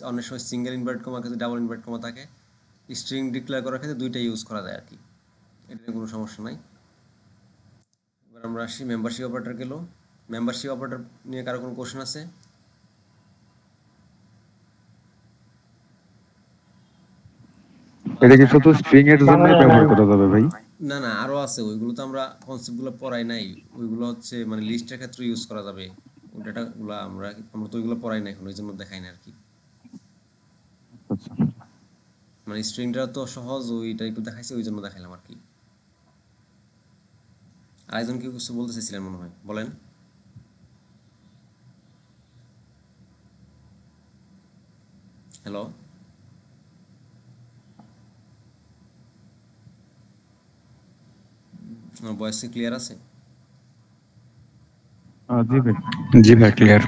অনেক সময় সিঙ্গেল ইনভার্ট কমা ক্ষেত্রে ডাবল ইনভার্ট কমা থাকে, স্ট্রিং ডিক্লেয়ার করার ক্ষেত্রে দুইটা ইউজ করা যায় আর কি, এটা নিয়ে কোনো সমস্যা নাই। এবার আমরা আসি মেম্বারশিপ অপারেটর গেল। মেম্বারশিপ অপারেটর নিয়ে কারো কোনো কোশ্চেন আছে? এটা কি শুধু স্ট্রিং এর জন্যই ব্যবহার করা যাবে ভাই? না না, আরও আছে, ওইগুলো তো আমরা কনসেপ্টগুলো পড়াই নাই। ওইগুলো হচ্ছে মানে লিস্টের ক্ষেত্রে ইউজ করা যাবে, ওই ডাটাগুলো আমরা আমরা তো ওইগুলো পড়াই না এখন, ওই জন্য দেখাই না আর কি। আচ্ছা, মানে স্ট্রিংটা তো সহজ, ওইটা একটু দেখাইছে ওই জন্য দেখাইলাম আর কি। আরেকজন কেউ কিছু বলতে চাইছিলেন মনে হয়, বলেন। হ্যালো, আমার ভয়েস কি ক্লিয়ার আছে? জি ভাই। জি ভাই, ক্লিয়ার।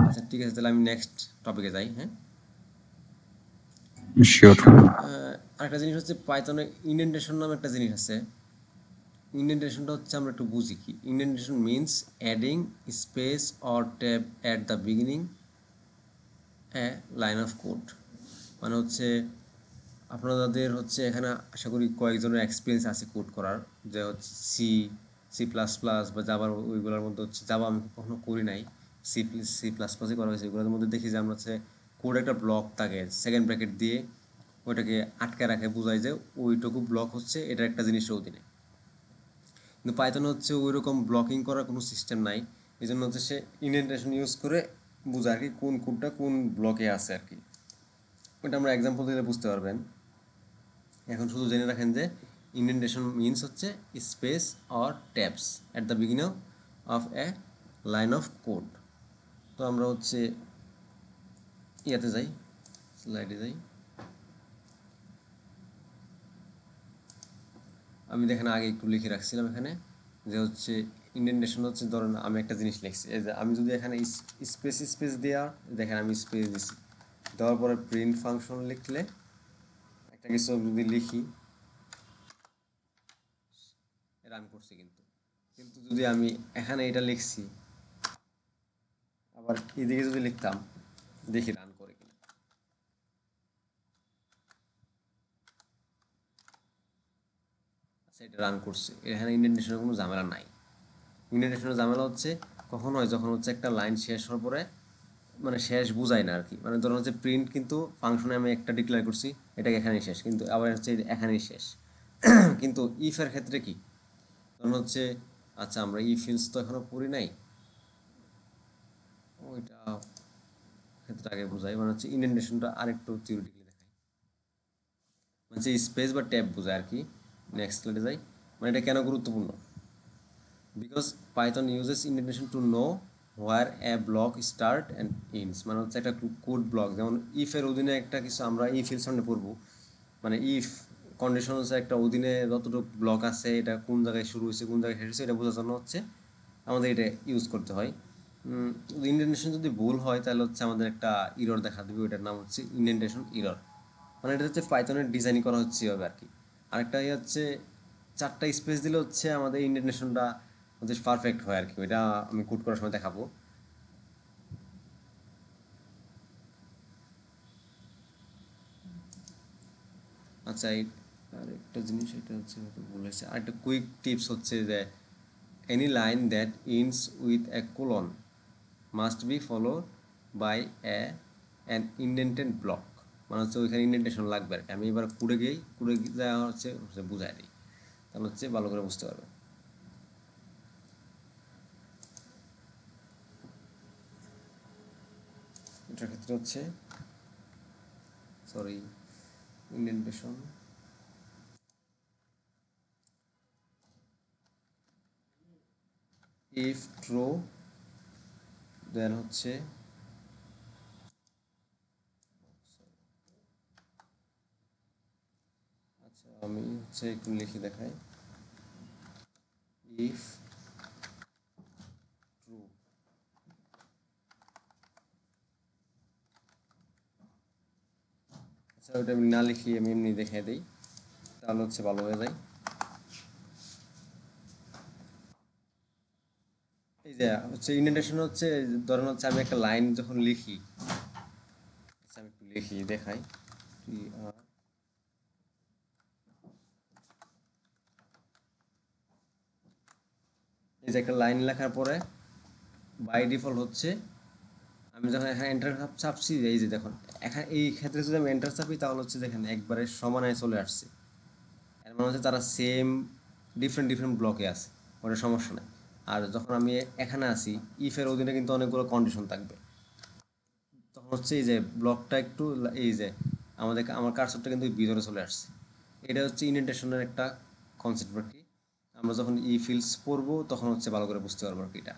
আচ্ছা ঠিক আছে, তাহলে আমি নেক্সট টপিকে যাই। হ্যাঁ, শিওর। আরেকটা জিনিস হচ্ছে পাইথনে ইন্ডেন্টেশন নামে একটা জিনিস আছে। ইন্ডেন্টেশনটা হচ্ছে আমরা একটু বুঝি কি। Indentation means adding space or tab at the beginning A line of code. মানে হচ্ছে আপনাদের হচ্ছে এখানে আশা করি কয়েকজনের এক্সপিরিয়েন্স আছে কোড করার, যে হচ্ছে সি, সি প্লাস প্লাস বা জাভার, ওইগুলোর মধ্যে হচ্ছে জাভা আমি কখনো করি নাই, সি সি প্লাস প্লাসে করা হয়েছে। এগুলোর মধ্যে দেখি যে আমরা হচ্ছে কোড একটা ব্লক থাকে, সেকেন্ড ব্র্যাকেট দিয়ে ওইটাকে আটকে রাখে, বোঝায় যে ওইটুকু ব্লক হচ্ছে এটা একটা জিনিসের অধীনে। কিন্তু পাইথনে হচ্ছে ওই রকম ব্লকিং করার কোনো সিস্টেম নাই, এই জন্য হচ্ছে সে ইন্ডেন্টেশন ইউজ করে বোঝায় আর কি কোন কোডটা কোন ব্লকে আছে আর কি। ওইটা আমরা এক্সাম্পল দিলে বুঝতে পারবেন। এখন শুধু জেনে রাখেন যে ইন্ডেন্টেশন মিনস হচ্ছে space or tabs at the beginning of A line of code. তো আমরা হচ্ছে ইয়াতে যাই, স্লাইডে যাই। আমি দেখেন আগে একটু লিখে রাখছিলাম এখানে যে হচ্ছে ইন্ডেন্টেশন হচ্ছে, ধরেন আমি একটা জিনিস লিখছি, এই যে আমি যদি এখানে স্পেস স্পেস দেওয়া, দেখেন আমি স্পেস দিছি, দেওয়ার পরে প্রিন্ট ফাংশন লিখলে একটা কিছু যদি লিখি রান করছি, কিন্তু কিন্তু যদি আমি এখানে এটা লিখছি আবার এদিকে যদি লিখতাম, দেখি রান করে কিনা। আচ্ছা, এটা রান করছে, এখানে ইন্ডেন্টেশনের কোনো ঝামেলা নাই। ইন্ডেন্টেশনের ঝামেলা হচ্ছে কখন হয়, যখন হচ্ছে একটা লাইন শেষ হওয়ার পরে মানে শেষ বোঝায় না আর কি। মানে ধরুন হচ্ছে প্রিন্ট কিন্তু ফাংশনে আমি একটা ডিক্লেয়ার করছি, এটাকে এখানেই শেষ, কিন্তু আবার হচ্ছে এখানেই শেষ। কিন্তু ইফের ক্ষেত্রে কি, ধরুন হচ্ছে আচ্ছা আমরা ইফ ইলস তো এখনো পড়ি নাই, ওইটা ক্ষেত্রে আগে বোঝাই। মানে হচ্ছে ইন্ডেন্টেশনটা আরেকটু থিওরিটিক্যালি দেখাই, মানে হচ্ছে স্পেস বা ট্যাব বোঝায় আর কি। নেক্সট স্লাইডে যাই। মানে এটা কেন গুরুত্বপূর্ণ, because Python uses indentation to know where A block start and ends. মানে হচ্ছে একটা কোড ব্লক, যেমন ইফের অধীনে একটা কিছু আমরা ইফ এর সামনে পড়বো, মানে ইফ কন্ডিশন হচ্ছে একটা অধীনে যতটুকু ব্লক আছে এটা কোন জায়গায় শুরু হয়েছে কোন জায়গায় শেষ হয়েছে এটা বোঝার জন্য হচ্ছে আমাদের এটা ইউজ করতে হয়। ইন্ডেন্টেশন যদি ভুল হয় তাহলে হচ্ছে আমাদের একটা ইরর দেখা দেবে, ওইটার নাম হচ্ছে ইন্ডেন্টেশন ইরর। মানে এটা হচ্ছে পাইথনের ডিজাইন করা হচ্ছে এভাবে আর কি। আরেকটা হচ্ছে চারটা স্পেস দিলে হচ্ছে আমাদের ইন্ডেন্টেশনটা হচ্ছে পারফেক্ট হয় আর কি, ওইটা আমি কোড করার সময় দেখাবো। আচ্ছা, এই আরেকটা জিনিস এটা হচ্ছে হয়তো ভুল হয়েছে, আরেকটা কুইক টিপস হচ্ছে যে any line that ends with a colon must be followed by an indented block. মানে হচ্ছে ওইখানে ইন্ডেন্টেশন লাগবে আর কি। আমি এবার কুড়ে যাওয়া হচ্ছে বুঝাই দিই, তাহলে হচ্ছে ভালো করে বুঝতে পারবে। এটার ক্ষেত্রে হচ্ছে সরি ইন্ডেন্টেশন if true দেন হচ্ছে আচ্ছা আমি হচ্ছে একটু লিখে দেখাই, ইফ ট্রু। আচ্ছা ওটা আমি না লিখি, আমি এমনি দেখাই দিই, তাহলে হচ্ছে ভালো হয়ে যায়। এই যে হচ্ছে ইন্ডেন্টেশন হচ্ছে, ধরেন হচ্ছে আমি একটা লাইন যখন লিখি, আচ্ছা আমি একটু লিখি দেখাই, এই যে একটা লাইন লেখার পরে বাই ডিফল্ট হচ্ছে আমি যখন এখানে এন্টার চাপছি, এই যে দেখুন এখানে এই ক্ষেত্রে যদি আমি এন্টার চাপি তাহলে হচ্ছে দেখেন একবারে সমানে চলে আসছে। এর মানে হচ্ছে তারা সেম ডিফারেন্ট ডিফারেন্ট ব্লকে আছে, ওটা সমস্যা নাই। আর যখন আমি এখানে আসি, ইফের অধীনে কিন্তু অনেকগুলো কন্ডিশন থাকবে, তখন হচ্ছে এই যে ব্লকটা একটু এই যে আমার কার্সরটা কিন্তু ভিতরে চলে আসছে। এটা হচ্ছে ইন্ডেন্টেশনের একটা কনসেপ্ট আর কি। আমরা যখন ই ফিল্ডস পড়বো তখন হচ্ছে ভালো করে বুঝতে পারবো আর কি। এটা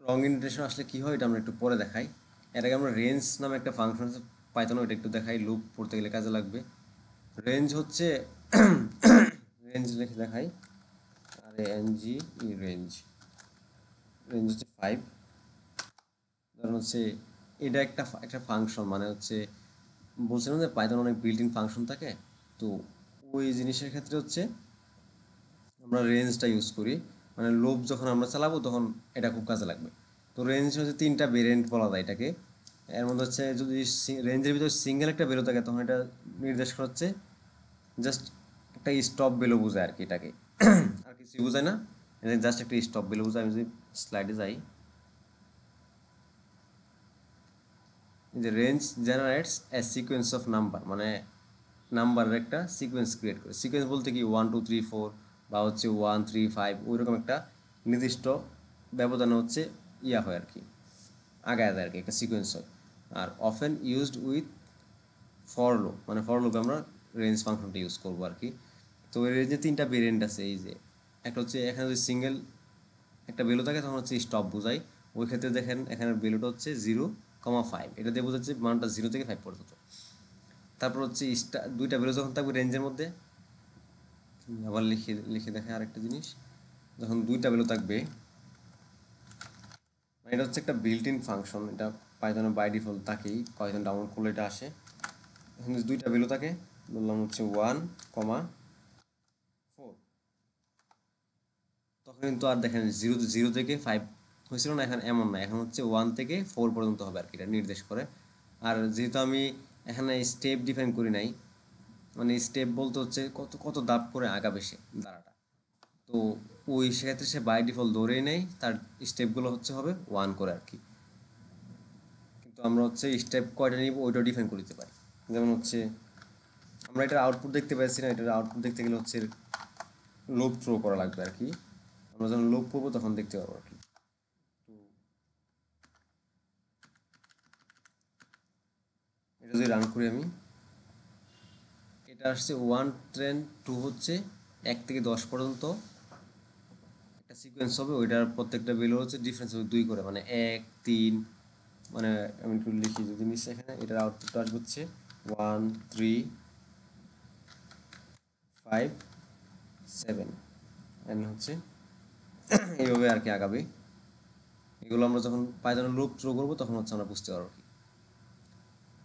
রং ইন্ডেন্টেশন আসলে কি হয় এটা আমরা একটু পরে দেখাই। এর আগে আমরা রেঞ্জ নামে একটা ফাংশন আছে পাইথনে, ওটা একটু দেখাই, লুপ পড়তে গেলে কাজে লাগবে। রেঞ্জ হচ্ছে রেঞ্জ লিখে দেখাই, আর এন জি ই রেঞ্জ, রেঞ্জ হচ্ছে 5। ধরুন হচ্ছে এটা একটা একটা ফাংশন, মানে হচ্ছে বলছিলাম যে পাইথন অনেক বিল্ট ইন ফাংশন থাকে, তো ওই জিনিসের ক্ষেত্রে হচ্ছে আমরা রেঞ্জটা ইউজ করি, মানে লুপ যখন আমরা চালাবো তখন এটা খুব কাজে লাগবে। তো রেঞ্জ হচ্ছে 3টা ভেরিয়েন্ট বলা যায় এটাকে। এর মধ্যে হচ্ছে যদি রেঞ্জের ভিতরে সিঙ্গেল একটা ভ্যালু থাকে তখন এটা নির্দেশ করা হচ্ছে জাস্ট একটা স্টপ ভ্যালু বোঝায় আর কি এটাকে, আর কিছু বোঝায় না, এটা জাস্ট একটা স্টপ ভ্যালু বোঝায়। আমি যদি স্লাইডে যাই, যে range generates A sequence of number, মানে নাম্বারের একটা সিকোয়েন্স ক্রিয়েট করে। সিকোয়েন্স বলতে কি 1 2 3 4 বা হচ্ছে 1 3 5 ওইরকম একটা নির্দিষ্ট ব্যবধানে হচ্ছে ইয়া হয় আর কি, আগায় দেয় আর কি, একটা সিকোয়েন্স হয়। Are often used with for loop, মানে ফর লুপে আমরা রেঞ্জ ফাংশনটা ইউজ করবো আর কি। তো এর যে 3টা ভেরিয়েন্ট আছে, এই যে একটা হচ্ছে এখানে যদি সিঙ্গেল একটা ভ্যালু থাকে তখন হচ্ছে স্টপ বোঝায়, ওই ক্ষেত্রে দেখেন এখানে ভ্যালুটা হচ্ছে 0,5, এটা দিয়ে বোঝাচ্ছে মানটা 0 থেকে 5 পর্যন্ত। তারপর হচ্ছে দুইটা ভ্যালু যখন থাকবে রেঞ্জের মধ্যে, আবার লিখে লিখে দেখে আরেকটা জিনিস, যখন দুইটা ভ্যালু থাকবে, মানে এটা হচ্ছে একটা বিল্ট ইন ফাংশন, এটা পাইথনে বাই ডিফল্ট থাকেই, পাইথন ডাউনলোড করলে এটা আসে। এখন যদি দুইটা ভ্যালু থাকে, বললাম হচ্ছে 1,4, তখন কিন্তু আর দেখেন 0 থেকে 5 হয়েছিল না, এখন এমন না, এখন হচ্ছে 1 থেকে 4 পর্যন্ত হবে আর কি, এটা নির্দেশ করে। আর যেহেতু আমি এখানে স্টেপ ডিফাইন করি নাই, মানে স্টেপ বলতে হচ্ছে কত কত ধাপ করে আগাবে সে দ্বারাটা, তো ওই সেক্ষেত্রে সে বাই ডিফল্ট ধরেই নেয় তার স্টেপগুলো হচ্ছে হবে 1 করে আর কি। কিন্তু আমরা হচ্ছে স্টেপ কয়টা নিব ওইটাও ডিফাইন করে দিতে পারি। যেমন হচ্ছে আমরা এটার আউটপুট দেখতে পাচ্ছি না, এটার আউটপুট দেখতে গেলে হচ্ছে লুপ থ্রো করা লাগবে আর কি। আমরা যখন লুপ করবো তখন দেখতে পারবো আর কি। তো এটা যদি রান করি আমি, এটা আসছে 1 ট্রেন 2 হচ্ছে 1 থেকে 10 পর্যন্ত একটা সিকোয়েন্স হবে, ওইটার প্রত্যেকটা ভ্যালু হচ্ছে ডিফারেন্স হবে 2 করে, মানে 1 3, মানে আমি একটু লিখি যদি নিচ্ছে এখানে, এটার আউটপুটটা আসবে হচ্ছে 1 3 5 7, এন্ড হচ্ছে এইভাবে আর কি আগাবে। এগুলো আমরা যখন পাইথনে লুপ থ্রো করবো তখন হচ্ছে আমরা বুঝতে পারবো আর কি।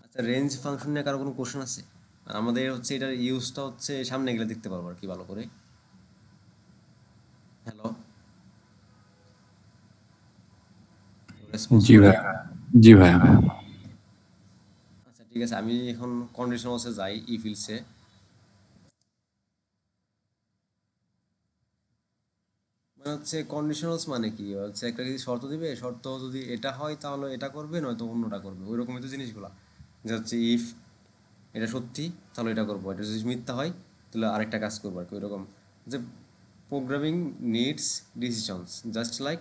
আচ্ছা রেঞ্জ ফাংশন নিয়ে কারো কোনো কোশ্চেন আছে? আর আমাদের হচ্ছে এটার ইউজটা হচ্ছে সামনে গেলে দেখতে পারবো আর কি ভালো করে। হ্যালো, রেসপন্স জি করে? ভাই, জি ভাই। আচ্ছা ঠিক আছে, আমি এখন কন্ডিশনালসে যাই, ই ফিল্ডসে। মানে হচ্ছে কন্ডিশনালস মানে কি হচ্ছে একটা কিছু শর্ত দিবে, শর্ত যদি এটা হয় তাহলে এটা করবে, নয়তো অন্যটা করবে, ওই রকমই তো জিনিসগুলা। যে হচ্ছে ইফ এটা সত্যি তাহলে এটা করবো, এটা যদি মিথ্যা হয় তাহলে আরেকটা কাজ করবো আর কি, ওইরকম। যে programming needs decisions just like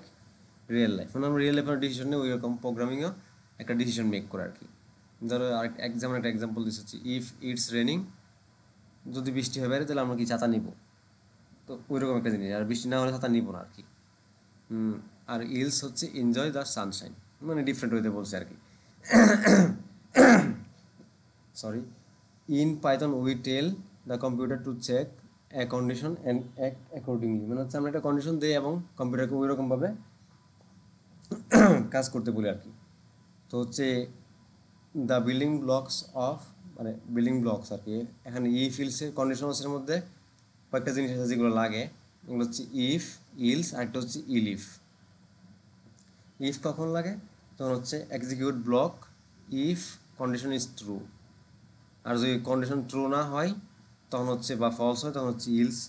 real life, মানে আমরা রিয়েল লাইফের ডিসিশন নিই, ওই রকম প্রোগ্রামিংও একটা ডিসিশন মেক করে আর কি। ধরো আরেক যেমন একটা এক্সাম্পল দিচ্ছি হচ্ছে ইফ ইটস রেনিং, যদি বৃষ্টি হয় বাইরে তাহলে আমরা কি ছাতা নিব, তো ওইরকম একটা জিনিস। আর বৃষ্টি না হলে ছাতা নিব না আর কি। আর ইলস হচ্ছে এনজয় দ্য সানশাইন, মানে ডিফারেন্ট ওয়েতে বলছে আর কি। Sorry, in Python we tell the computer to check a condition and act accordingly, মানে হচ্ছে আমরা একটা কন্ডিশন দিই এবং কম্পিউটারকে ওই রকমভাবে কাজ করতে বলি আর কি। তো হচ্ছে দ্য বিল্ডিং ব্লকস অফ, মানে বিল্ডিং ব্লকস আর কি, এখানে ইফ ইলসের কন্ডিশনসের মধ্যে কয়েকটা জিনিস আছে যেগুলো লাগে, এগুলো হচ্ছে ইফ, ইলস, আর একটা হচ্ছে ইলিফ। ইফ কখন লাগে? তখন হচ্ছে execute block if condition is true, আর যদি কন্ডিশন ট্রু না হয় তখন হচ্ছে বা ফলস হয় তখন হচ্ছে ইলস,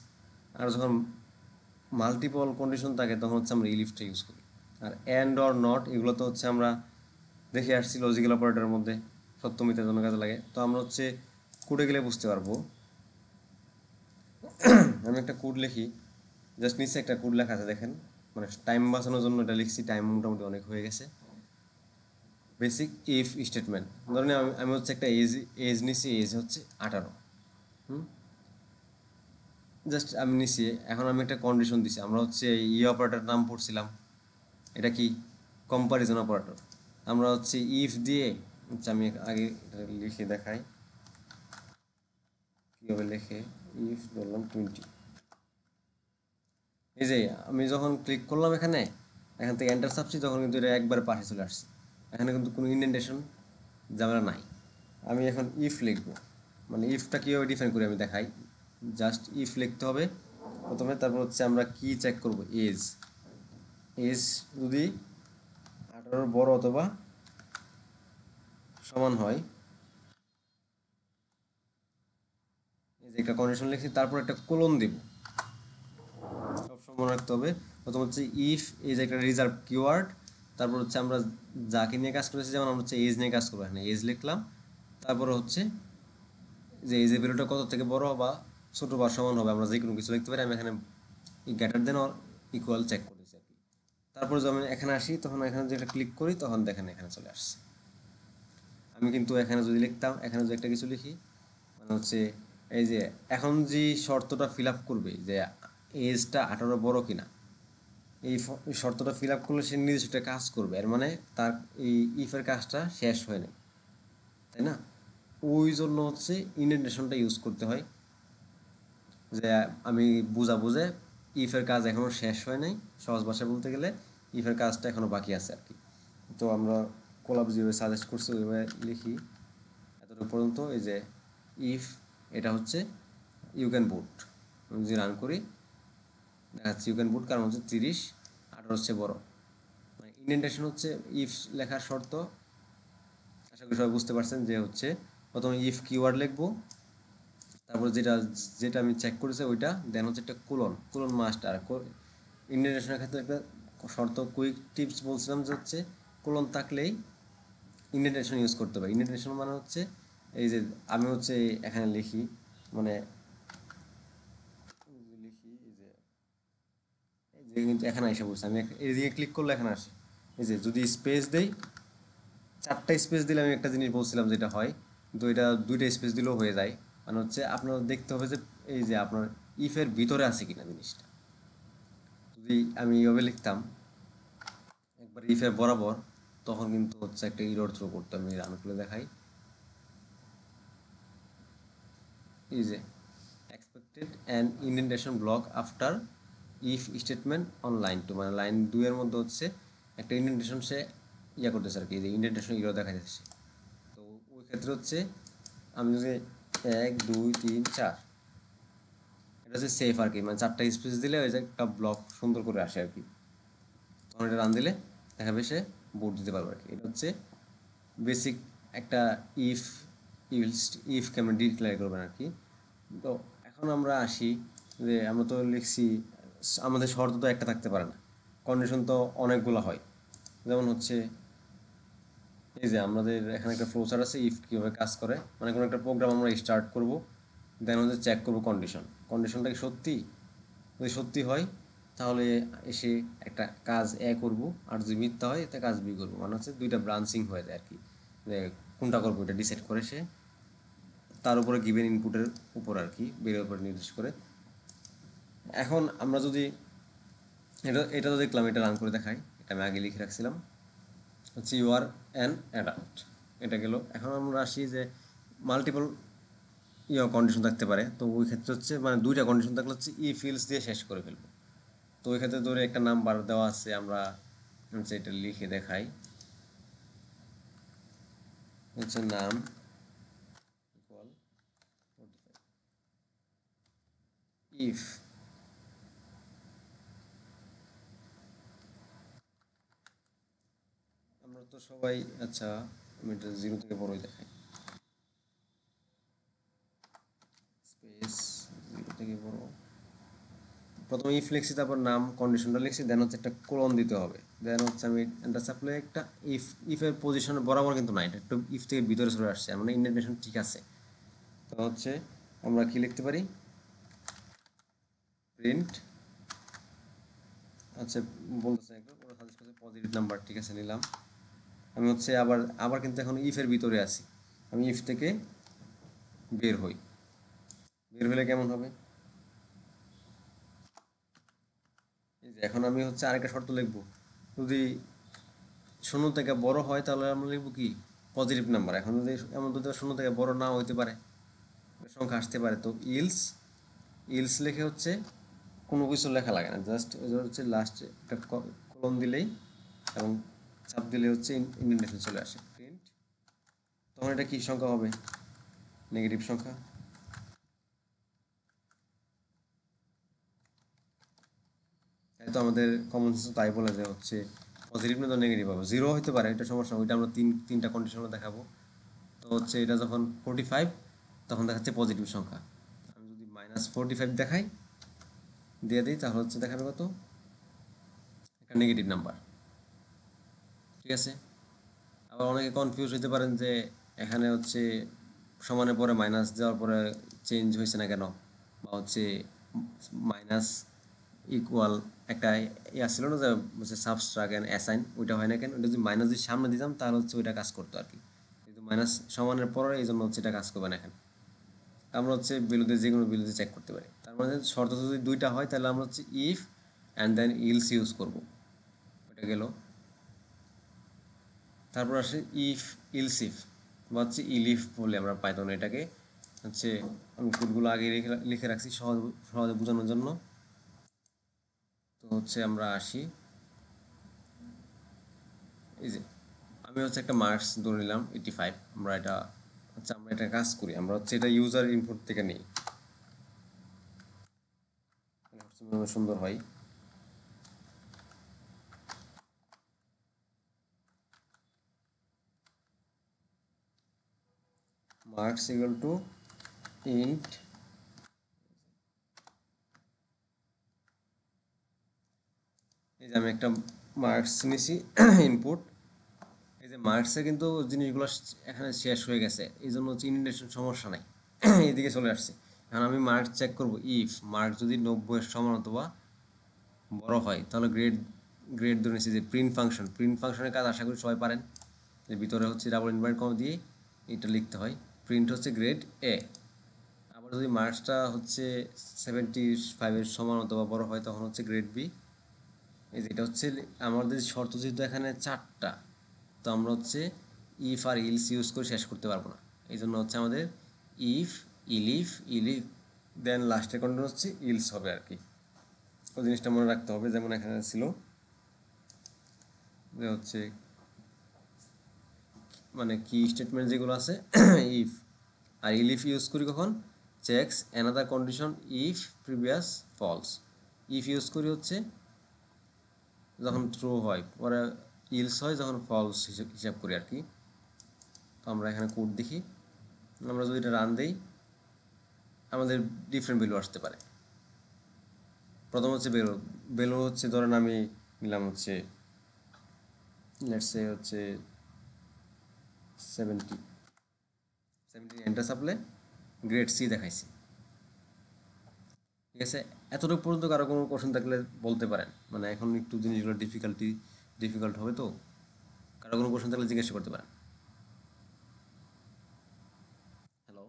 আর যখন মাল্টিপল কন্ডিশন থাকে তখন হচ্ছে আমরা ইলিফটা ইউজ করি। আর অ্যান্ড অর নট এগুলো তো হচ্ছে আমরা দেখে আসছি লজিক্যাল অপারেটরের মধ্যে সত্য মিথ্যার জন্য কাজে লাগে। তো আমরা হচ্ছে কোডে গেলে বুঝতে পারবো। আমি একটা কোড লিখি, জাস্ট নিচে একটা কোড লেখা আছে দেখেন, মানে টাইম বাঁচানোর জন্য এটা লিখছি, টাইম মোটামুটি অনেক হয়ে গেছে। বেসিক ইফ স্টেটমেন্ট, ধরেন আমি হচ্ছে একটা এজ নিছি, এজ হচ্ছে 18, জাস্ট আমি নিছি, এখন আমি একটা কন্ডিশন দিছি, আমরা হচ্ছে অপারেটর নাম পড়ছিলাম, এটা কি কম্পারিজন অপারেটর। আমরা হচ্ছে ইফ দিয়ে হচ্ছে, আমি আগে এটা লিখে দেখাই কীভাবে লেখে। ইফ বললাম 20, এই যে আমি যখন ক্লিক করলাম এখানে, এখান থেকে এন্টার চাপছি তখন কিন্তু এটা একবার পাশে চলে আসছে, এখানে কিন্তু কোনো ইন্ডেন্টেশন ঝামেলা নাই। আমি এখন ইফ লিখবো, মানে ইফটা কীভাবে ডিফাইন করি আমি দেখাই। জাস্ট ইফ লিখতে হবে প্রথমে, তারপর হচ্ছে আমরা কি চেক করব, এজ। এজ যদি 18 বড় অথবা সমান হয়, এই যে একটা কন্ডিশন লিখছি, তারপর একটা কোলন দিব, সবসময় মনে রাখতে হবে। প্রথম হচ্ছে ইফ, এই যে একটা রিজার্ভ কিওয়ার্ড, তারপর হচ্ছে আমরা যাকে নিয়ে কাজ করেছি, যেমন আমরা হচ্ছে এজ নিয়ে কাজ করবো, এখানে এজ লিখলাম, তারপরে হচ্ছে যে এজের ভ্যালুটা কত থেকে বড় বা ছোট বা সমান হবে, আমরা যে কোনো কিছু লিখতে পারি। আমি এখানে greater than or equal check করেছি আর কি। তারপর যখন এখানে আসি তখন এখানে যেটা ক্লিক করি তখন দেখেন এখানে চলে আসছে। আমি কিন্তু এখানে যদি লিখতাম, এখানে যদি একটা কিছু লিখি, মানে হচ্ছে এই যে এখন যে শর্তটা ফিল আপ করবে যে এজটা 18 বড় কিনা, এই শর্তটা ফিল আপ করলে সে নিজস্ব একটা কাজ করবে, এর মানে তার এই ইফের কাজটা শেষ হয় না, তাই না? ওই জন্য হচ্ছে ইন্ডেন্টেশনটা ইউজ করতে হয়, যে আমি বুঝাবো যে ইফের কাজ এখনও শেষ হয় নাই, সহজ ভাষায় বলতে গেলে ইফের কাজটা এখনও বাকি আছে আর কি। তো আমরা কোলাব যেভাবে সাজেস্ট করছি ওইভাবে লিখি এতটুকু পর্যন্ত। এই যে ইফ, এটা হচ্ছে ইউ ক্যান বুট, আমি যদি রান করি দেখাচ্ছি ইউ ক্যান বুট, কারণ হচ্ছে 30, 18 হচ্ছে বড়। মানে ইন্ডেন্টেশন হচ্ছে ইফ লেখার শর্ত, আশা করি সবাই বুঝতে পারছেন, যে হচ্ছে প্রথমে ইফ কিওয়ার্ড লিখবো, তারপর যেটা যেটা আমি চেক করেছি ওইটা, দেন হচ্ছে একটা কোলন মাস্ট। আর ইন্ডেন্টেশনের ক্ষেত্রে একটা শর্ত, কুইক টিপস বলছিলাম যে হচ্ছে কোলন থাকলেই ইন্ডেন্টেশন ইউজ করতে হবে। ইন্ডেন্টেশন মানে হচ্ছে এই যে আমি হচ্ছে এখানে লিখি, মানে লিখি এই যে কিন্তু এখানে এসে বলছে, আমি এদিকে ক্লিক করলে এখানে আসে। এই যে যদি স্পেস দেই, 4টা স্পেস দিলে আমি একটা জিনিস বলছিলাম যেটা হয়, কিন্তু এটা 2টা স্পেস দিলেও হয়ে যায়। মানে হচ্ছে আপনার দেখতে হবে যে এই যে আপনার ইফের ভিতরে আছে কিনা জিনিসটা। যদি আমি এইভাবে লিখতাম একবার ইফের বরাবর, তখন কিন্তু হচ্ছে একটা ইরর থ্রো করতে, আমি রান করে দেখাই। এই যে expected an indentation block after if statement on line 2, মানে লাইন 2 এর মধ্যে হচ্ছে একটা ইন্ডেন্টেশন সে করতেছে আর কি, যে ইন্ডেন্টেশন ইরর দেখা যাচ্ছে। তো ওই ক্ষেত্রে হচ্ছে আমি যদি 1 2 3 4, এটা হচ্ছে সেফ আর কি, মানে 4টা স্পেস দিলে ওই যে একটা ব্লক সুন্দর করে আসে আর কি। তখন এটা রান দিলে দেখাবে সে বোর্ড দিতে পারবে আর কি। এটা হচ্ছে বেসিক একটা ইফ ইফকে আমরা ডিক্লেয়ার করবেন আর কি। তো এখন আমরা আসি যে আমরা তো লিখছি, আমাদের শর্ত তো একটা থাকতে পারে না, কন্ডিশন তো অনেকগুলো হয়। যেমন হচ্ছে এই যে আমাদের এখানে একটা ফ্লোচার্ট আছে, ইফ কীভাবে কাজ করে, মানে কোনো একটা প্রোগ্রাম আমরা স্টার্ট করব, দেন হচ্ছে চেক করবো কন্ডিশনটা কি সত্যি, যদি সত্যি হয় তাহলে এসে একটা কাজ এ করব, আর যদি মিথ্যা হয় এটা কাজ বি করবো, মানে হচ্ছে 2টা ব্রাঞ্চিং হয়ে যায় আর কি, যে কোনটা করবো এটা ডিসাইড করে সে তার উপরে গিভেন ইনপুটের উপর আর কি, বের উপরে নির্দেশ করে। এখন আমরা যদি এটা তো দেখলাম, এটা রান করে দেখাই। একটা আমি আগে লিখে রাখছিলাম, হচ্ছে ইউ আর অ্যান অ্যাডাল্ট, এটা গেল। এখন আমরা আসি যে মাল্টিপল কন্ডিশন থাকতে পারে, তো ওই ক্ষেত্রে হচ্ছে মানে দুইটা কন্ডিশন থাকলে হচ্ছে ইফ ইলস দিয়ে শেষ করে ফেলবো। তো ওই ক্ষেত্রে ধরে একটা নাম্বার দেওয়া আছে, আমরা হচ্ছে এটা লিখে দেখাই, হচ্ছে নাম ইকুয়াল 45, ইফ আমরা তো সবাই, আচ্ছা আমি এটা 0 থেকে বড়ই দেখাই, স্পেস 0 থেকে বড়, প্রথমে ইফ লিখছি, তারপর নাম কন্ডিশনটা লিখছি, দেন হচ্ছে একটা কোলন দিতে হবে, দেন হচ্ছে আমি এন্টার চাপলে একটা ইফের পজিশন বরাবর কিন্তু না, এটা একটু ইফ থেকে ভিতরে চলে আসছে, মানে ইন্ডেন্টেশন ঠিক আছে। তো হচ্ছে আমরা কি লিখতে পারি, প্রিন্ট, আচ্ছা বলতেছে একবার ওরা সাজেস্ট করছে পজিটিভ নাম্বার, ঠিক আছে নিলাম। আমি হচ্ছে আবার আবার কিন্তু এখন ইফের ভিতরে আছি, আমি ইফ থেকে বের হই, বের হলে কেমন হবে, এই যে এখন আমি হচ্ছে আরেকটা শর্ত লিখবো, যদি 0 থেকে বড় হয় তাহলে আমরা লিখবো কি, পজিটিভ নাম্বার। এখন যদি এমন যদি 0 থেকে বড় না হইতে পারে, সংখ্যা আসতে পারে, তো ইলস, ইলস লিখে হচ্ছে কোনো কিছু লেখা লাগে না, জাস্ট হচ্ছে লাস্টে একটা কলম দিলেই এবং চাপ দিলে হচ্ছে ইন্ডেন্টেশন চলে আসে, প্রিন্ট, তখন এটা কি সংখ্যা হবে, নেগেটিভ সংখ্যা। তাই তো আমাদের কমন সেন্স তাই বলে যে হচ্ছে পজিটিভ না তো নেগেটিভ হবে, 0 হতে পারে, এটা সমস্যা, ওইটা আমরা তিনটা কন্ডিশনে দেখাবো। তো হচ্ছে এটা যখন 45 তখন দেখাচ্ছে পজিটিভ সংখ্যা, আমি যদি -45 দেখাই দিয়ে দিই তাহলে হচ্ছে দেখাবে কত, একটা নেগেটিভ নাম্বার, ঠিক আছে। আবার অনেকে কনফিউজ হতে পারেন যে এখানে হচ্ছে সমানের পরে মাইনাস দেওয়ার পরে চেঞ্জ হয়েছে না কেন, বা হচ্ছে মাইনাস ইকুয়াল একটা ইয়া ছিল না যে হচ্ছে সাবস্ট্রাক্ট অ্যান্ড অ্যাসাইন, ওইটা হয় না কেন, ওইটা যদি মাইনাস যদি সামনে দিতাম তাহলে হচ্ছে ওইটা কাজ করতো আর কি, কিন্তু মাইনাস সমানের পরে এই জন্য হচ্ছে এটা কাজ করবে না এখানে। আমরা হচ্ছে বিলুতে যে কোনো বিলুতে চেক করতে পারি, তার মানে শর্ত যদি দুইটা হয় তাহলে আমরা হচ্ছে if and then else use করব, ওইটা গেল। তারপর আসে ইফ ইলস ইফ, বা হচ্ছে ইলিফ বলে আমরা পাইথনে এটাকে, হচ্ছে আমি কোডগুলো আগে লিখে রাখছি সহজে বোঝানোর জন্য। তো হচ্ছে আমরা আসি, এই যে আমি হচ্ছে একটা মার্কস ধরে নিলাম 85, আমরা এটা হচ্ছে আমরা এটা কাজ করি, আমরা হচ্ছে এটা ইউজার ইনপুট থেকে নিই, সুন্দর হয়। মার্কস ইকুয়াল টু ইন্ট, এই যে আমি একটা মার্কস নিছি ইনপুট, এই যে মার্কসে কিন্তু জিনিসগুলো এখানে শেষ হয়ে গেছে, এই জন্য হচ্ছে ইন্ডেন্টেশন সমস্যা নাই, এইদিকে চলে আসছে। এখন আমি মার্কস চেক করব, ইফ মার্ক যদি 90 এর সমান অথবা বড় হয় তাহলে গ্রেড, গ্রেড ধরে নিচ্ছি যে প্রিন্ট ফাংশন, প্রিন্ট ফাংশনের কাজ আশা করি সবাই পারেন, যে ভিতরে হচ্ছে ডাবল ইনভার্ট কমা দিয়ে এটা লিখতে হয়, প্রিন্ট হচ্ছে গ্রেড এ। আবার যদি মার্কসটা হচ্ছে 75-এর সমান অথবা বড় হয় তখন হচ্ছে গ্রেড বি। এই যে এটা হচ্ছে আমাদের শর্ত, যেহেতু এখানে 4টা, তো আমরা হচ্ছে ইফ আর ইলস ইউজ করে শেষ করতে পারবো না, এই জন্য হচ্ছে আমাদের ইফ, ইলিফ, ইলিফ, দেন লাস্টের কন্ডিশন হচ্ছে ইলস হবে আর কি। ওই জিনিসটা মনে রাখতে হবে, যেমন এখানে ছিল যে হচ্ছে মানে কি স্টেটমেন্ট যেগুলো আছে ইফ আর ইলিফ ইউজ করি কখন, checks another condition if previous false, if use করি হচ্ছে যখন ট্রু হয়, পরে ইলস হয় যখন ফলস হিসাব করি আর কি। তো আমরা এখানে কোড দেখি, আমরা যদি এটা রান দিই আমাদের ডিফারেন্ট ভ্যালু আসতে পারে। প্রথম হচ্ছে বেলো, বেলো হচ্ছে ধরেন আমি নিলাম হচ্ছে লেটস সে হচ্ছে 70, এন্টার চাপলে গ্রেড সি দেখাইছি, ঠিক আছে। এতটুকু পর্যন্ত কারো কোনো কোশ্চেন থাকলে বলতে পারেন, মানে এখন একটু জিনিসগুলো ডিফিকাল্ট হবে, তো কারো কোনো কোশ্চেন থাকলে জিজ্ঞাসা করতে পারেন। হ্যালো,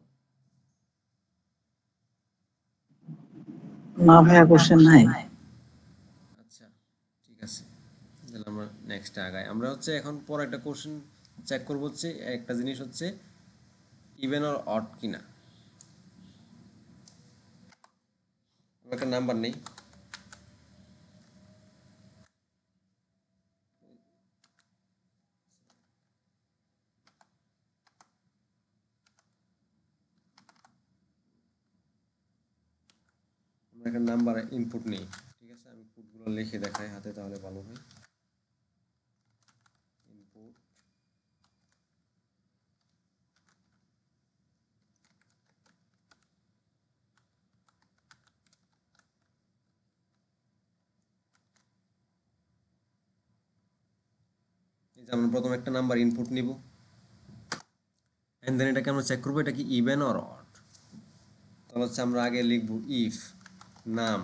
না ভাইয়া, কোশ্চেন নাই। আচ্ছা ঠিক আছে, তাহলে আমরা নেক্সট আগায় আমরা হচ্ছে এখন পর একটা কোশ্চেন চেক করবো হচ্ছে একটা জিনিস হচ্ছে ইভেন অর অড কিনা। আমরা একটা নাম্বার নেই, আমরা একটা নাম্বার ইনপুট নেই, ঠিক আছে? আমি কোডগুলো লিখে দেখাই হাতে তাহলে ভালো হয়। ইনপুট এই যে আমরা প্রথমে একটা নাম্বার ইনপুট নিব, এন্ড দেন এটাকে আমরা চেক করবো এটা কি ইভেন অর অড। তাহলে হচ্ছে আমরা আগে লিখবো ইফ নাম।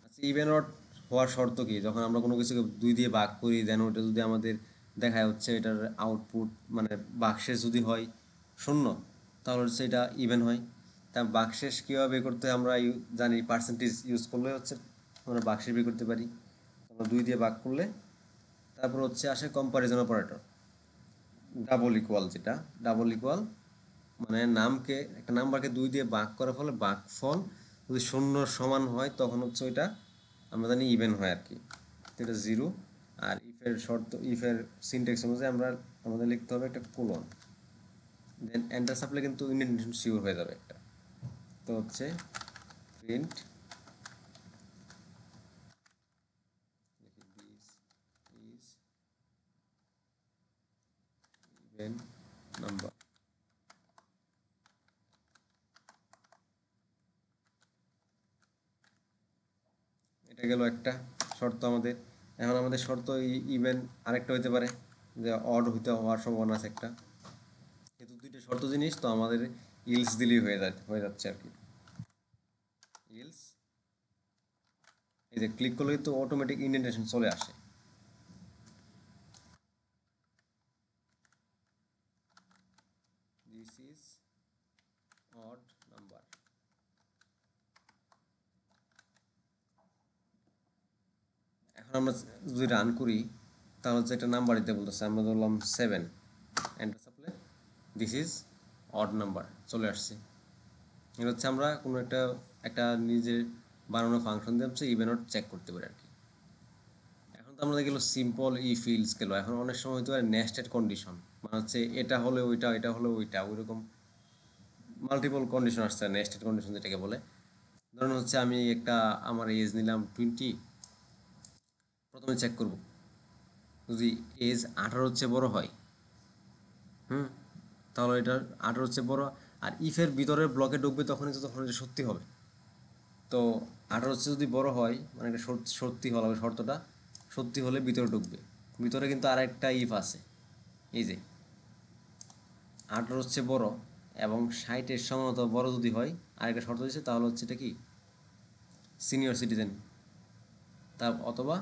আচ্ছা, ইভেন অড হওয়ার শর্ত কি? যখন আমরা কোনো কিছুকে 2 দিয়ে ভাগ করি, দেন ওটা যদি আমাদের দেখায় হচ্ছে এটার আউটপুট মানে বাক্সে যদি হয় 0, তাহলে হচ্ছে এটা ইভেন হয়। তা বাক্সেস কীভাবে বের করতে হয় আমরা জানি, পার্সেন্টেজ ইউজ করলে হচ্ছে আমরা বাক্সে বের করতে পারি। আমরা 2 দিয়ে ভাগ করলে তারপর হচ্ছে আসে কম্পারিজন অপারেটর, ডাবল ইকুয়াল, যেটা ডাবল ইকুয়াল মানে নামকে একটা নাম্বারকে 2 দিয়ে ভাগ করার ফলে ভাগফল যদি 0 সমান হয় তখন হচ্ছে ওইটা আমরা জানি ইভেন হয় আর কি, তো এটা 0। আর ইফের শর্ত, ইফের সিনট্যাক্স অনুযায়ী আমাদের লিখতে হবে একটা কোলন, দেন এন্টার চাপলে কিন্তু ইন্ডেন্টেশন শিওর হয়ে যাবে একটা। তো হচ্ছে print this is even number. এটা গেল একটা শর্ত আমাদের। এখন আমাদের শর্ত ইভেন আরেকটা হইতে পারে যে অড হইতে হওয়ার সম্ভাবনা আছে একটা, যেহেতু 2টা শর্ত জিনিস তো আমাদের ইলস দিলেই হয়ে যাচ্ছে আর কি। ইলস এই যে ক্লিক করলেই তো অটোমেটিক ইন্ডেন্টেশন চলে আসে। This is odd number. এখন আমরা যদি রান করি তাহলে হচ্ছে একটা নাম্বার দিতে বলতেছে, আমরা ধরলাম 7, এন্টার চাপলে দিস ইজ অড নাম্বার চলে আসছে। এটা হচ্ছে আমরা কোনো একটা নিজের বানানো ফাংশন দিয়ে হচ্ছে ইভেন অড চেক করতে পারি আর কি। এখন তো আমাদের গেলো সিম্পল ফিল্ডস গেলো, এখন অনেক সময় হতে পারে নেস্টেড কন্ডিশন, মানে হচ্ছে এটা হলে ওইটা, এটা হলে ওইটা, ওইরকম মাল্টিপল কন্ডিশন আসছে, নেস্টেড কন্ডিশন যেটাকে বলে। ধরুন হচ্ছে আমি আমার এজ নিলাম 20, প্রথমে চেক করব যদি এজ 18 হচ্ছে বড় হয়, তাহলে এটা 18 হচ্ছে বড়। আর ইফের ভিতরের ব্লকে ঢুকবে তখন এটা সত্যি হবে। তো 18 হচ্ছে যদি বড় হয় মানে এটা সত্যি হবে, শর্তটা সত্যি হলে ভিতরে ঢুকবে। ভিতরে কিন্তু আর একটা ইফ আছে, এই যে 18 হচ্ছে বড় এবং 60-এর সমান বড় যদি হয়, আরেকটা শর্ত দিচ্ছে, তাহলে হচ্ছে এটা কি সিনিয়র সিটিজেন, তা অথবা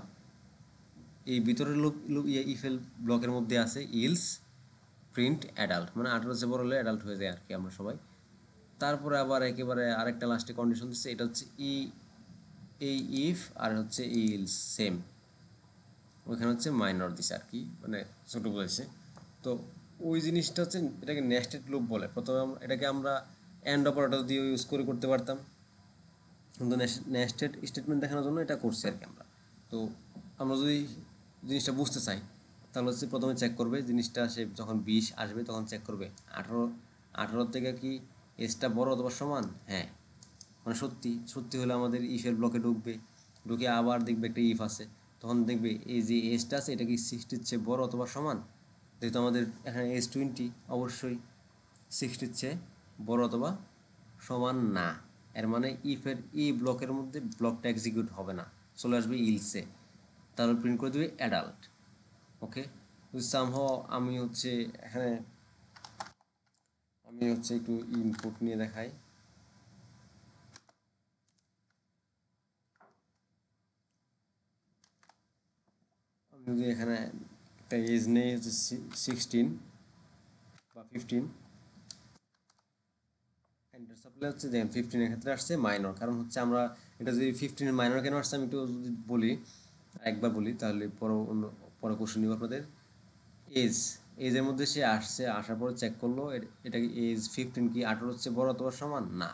এই ভিতরের ইফেল ব্লকের মধ্যে আছে ইলস প্রিন্ট অ্যাডাল্ট, মানে 18 হচ্ছে বড় হলে অ্যাডাল্ট হয়ে যায় আর কি আমরা সবাই। তারপরে আবার একেবারে আরেকটা লাস্টে কন্ডিশন দিচ্ছে, এটা হচ্ছে এই ইফ আর হচ্ছে ইলস সেম, ওইখানে হচ্ছে মাইনর দিছে আর কি, মানে ছোটো বলেছে। তো ওই জিনিসটা হচ্ছে এটাকে নেস্টেড লুপ বলে। প্রথমে এটাকে আমরা অ্যান্ড অপারেটর দিয়ে ইউজ করতে পারতাম, কিন্তু নেস্টেড স্টেটমেন্ট দেখানোর জন্য এটা করছি আর কি আমরা। তো আমরা যদি জিনিসটা বুঝতে চাই তাহলে হচ্ছে প্রথমে চেক করবে জিনিসটা, সে যখন 20 আসবে তখন চেক করবে 18 থেকে কি এজটা বড় অথবা সমান, হ্যাঁ মানে সত্যি সত্যি হলে আমাদের ইফের ব্লকে ঢুকবে, ঢুকে আবার দেখবে একটা ইফ আছে, তখন দেখবে এই যে এজটা আছে এটা কি 60-র চেয়ে বড় অথবা সমান। যেহেতু আমাদের এখানে এজ 20, অবশ্যই 60-র চেয়ে বড় অথবা সমান না, এর মানে ইফের ব্লকের মধ্যে ব্লকটা এক্সিকিউট হবে না, চলে আসবে ইলসে, তাহলে প্রিন্ট করে দেবে অ্যাডাল্ট। ওকে, সামহাও আমি হচ্ছে এখানে একটু ইনপুট নিয়ে দেখাই। আমি যদি এখানে একটা এজ নেই হচ্ছে 16 বা 15, এন্টার সাপ্লাই হচ্ছে দেখেন 15 এর ক্ষেত্রে আসছে মাইনর, কারণ হচ্ছে আমরা এটা যদি 15 মাইনর কেন আসছে আমি একটু যদি বলি, একবার বলি তাহলে পরে কোশ্চেন নিব আপনাদের। এজের মধ্যে সে আসছে, আসার পরে চেক করলো এটা কি এজ 15 কি 18 হচ্ছে বড় অথবা সমান না,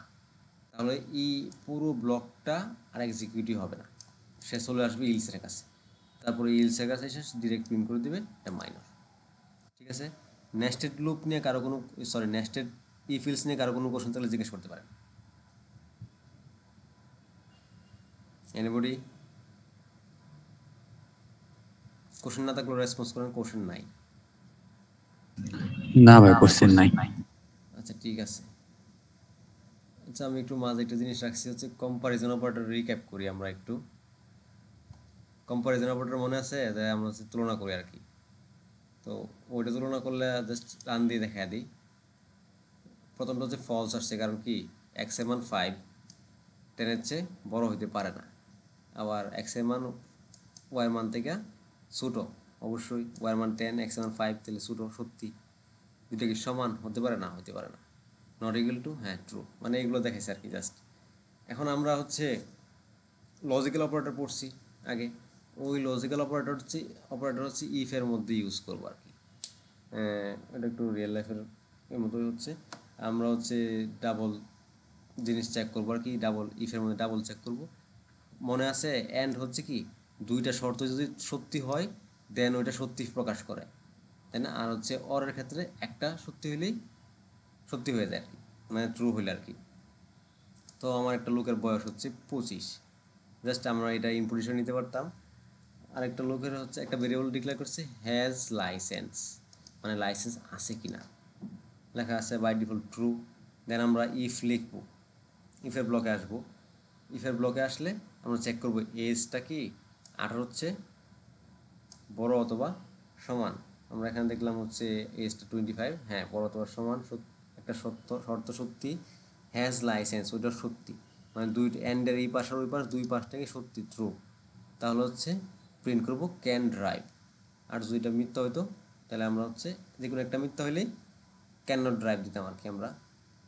তাহলে এই পুরো ব্লকটা আর এক্সিকিউটিভ হবে না, সে চলে আসবে ইলসের কাছে। তারপরে ইলসের কাছে এসে ডিরেক্ট প্রিন্ট করে দিবে এটা মাইনর। ঠিক আছে, নেস্টেড লুপ নিয়ে কারো কোনো নেস্টেড ইফ ইলস নিয়ে কারো কোনো কোশ্চেন তাহলে জিজ্ঞেস করতে পারেন। এনিবডি? কোশ্চেন না থাকলে রেসপন্স করেন, কোশ্চেন নাই। না ভাই, কোশ্চেন নাই। আচ্ছা ঠিক আছে। আচ্ছা আমি একটু মাঝে একটা জিনিস রাখছি হচ্ছে কম্পারিজন অপারেটর রিক্যাপ করি আমরা একটু। কম্পারিজন অপারেটর মনে আছে যে আমরা হচ্ছে তুলনা করি আর কি, তো ওইটা তুলনা করলে জাস্ট রান দিয়ে দেখা দিই। প্রথমটা হচ্ছে ফলস আসছে, কারণ কি এক্স এর মান 5 10-এর চেয়ে বড় হইতে পারে না। আবার এক্স এর মান ওয়াই মান থেকে ছোটো, অবশ্যই ওয়াই মান 10 এক্স এর মান 5 তাহলে ছোটো। সত্যি দুইটা কি সমান হতে পারে না? হতে পারে না। নট ইকুয়াল টু, হ্যাঁ ট্রু, মানে এগুলো দেখাইছে আর কি জাস্ট। এখন আমরা হচ্ছে লজিক্যাল অপারেটর পড়ছি আগে, ওই লজিক্যাল অপারেটর হচ্ছে ইফের মধ্যে ইউজ করবো আর কি। এটা একটু রিয়েল লাইফের এর মতোই হচ্ছে। আমরা হচ্ছে ডাবল জিনিস চেক করবো আর কি, ডাবল ইফের মধ্যে ডাবল চেক করব। মনে আছে অ্যান্ড হচ্ছে কি দুইটা শর্ত যদি সত্যি হয় দেন ওইটা সত্যি প্রকাশ করে, তাই না? আর হচ্ছে অরের ক্ষেত্রে একটা সত্যি হলেই সত্যি হয়ে যায় আর কি, মানে ট্রু হইলে আর কি। তো আমার একটা লোকের বয়স হচ্ছে 25, জাস্ট আমরা এটা ইনপুট হিসেবে নিতে পারতাম। আরেকটা লোকের হচ্ছে একটা ভেরিয়েবল ডিক্লেয়ার করছে হ্যাজ লাইসেন্স, মানে লাইসেন্স আছে কিনা, লেখা আছে বাই ডিফল্ট ট্রু। দেন আমরা ইফ লিখবো, ইফের ব্লকে আসবো। ইফের ব্লকে আসলে আমরা চেক করবো এজটা কি 18 হচ্ছে বড় অথবা সমান। আমরা এখানে দেখলাম হচ্ছে এজটা 25, হ্যাঁ বড় অথবা সমান। একটা শর্ত সত্যি, হ্যাজ লাইসেন্স ওইটা সত্যি, মানে দুই এন্ডের এই পাশ আর ওই পাশ দুই পাশটাকে সত্যি ট্রু, তাহলে হচ্ছে প্রিন্ট করব ক্যান ড্রাইভ। আর দুইটা মিথ্যা হইতো তাহলে আমরা হচ্ছে যে কোনো একটা মিথ্যা হইলেই ক্যান নট ড্রাইভ দিতাম আর কি আমরা।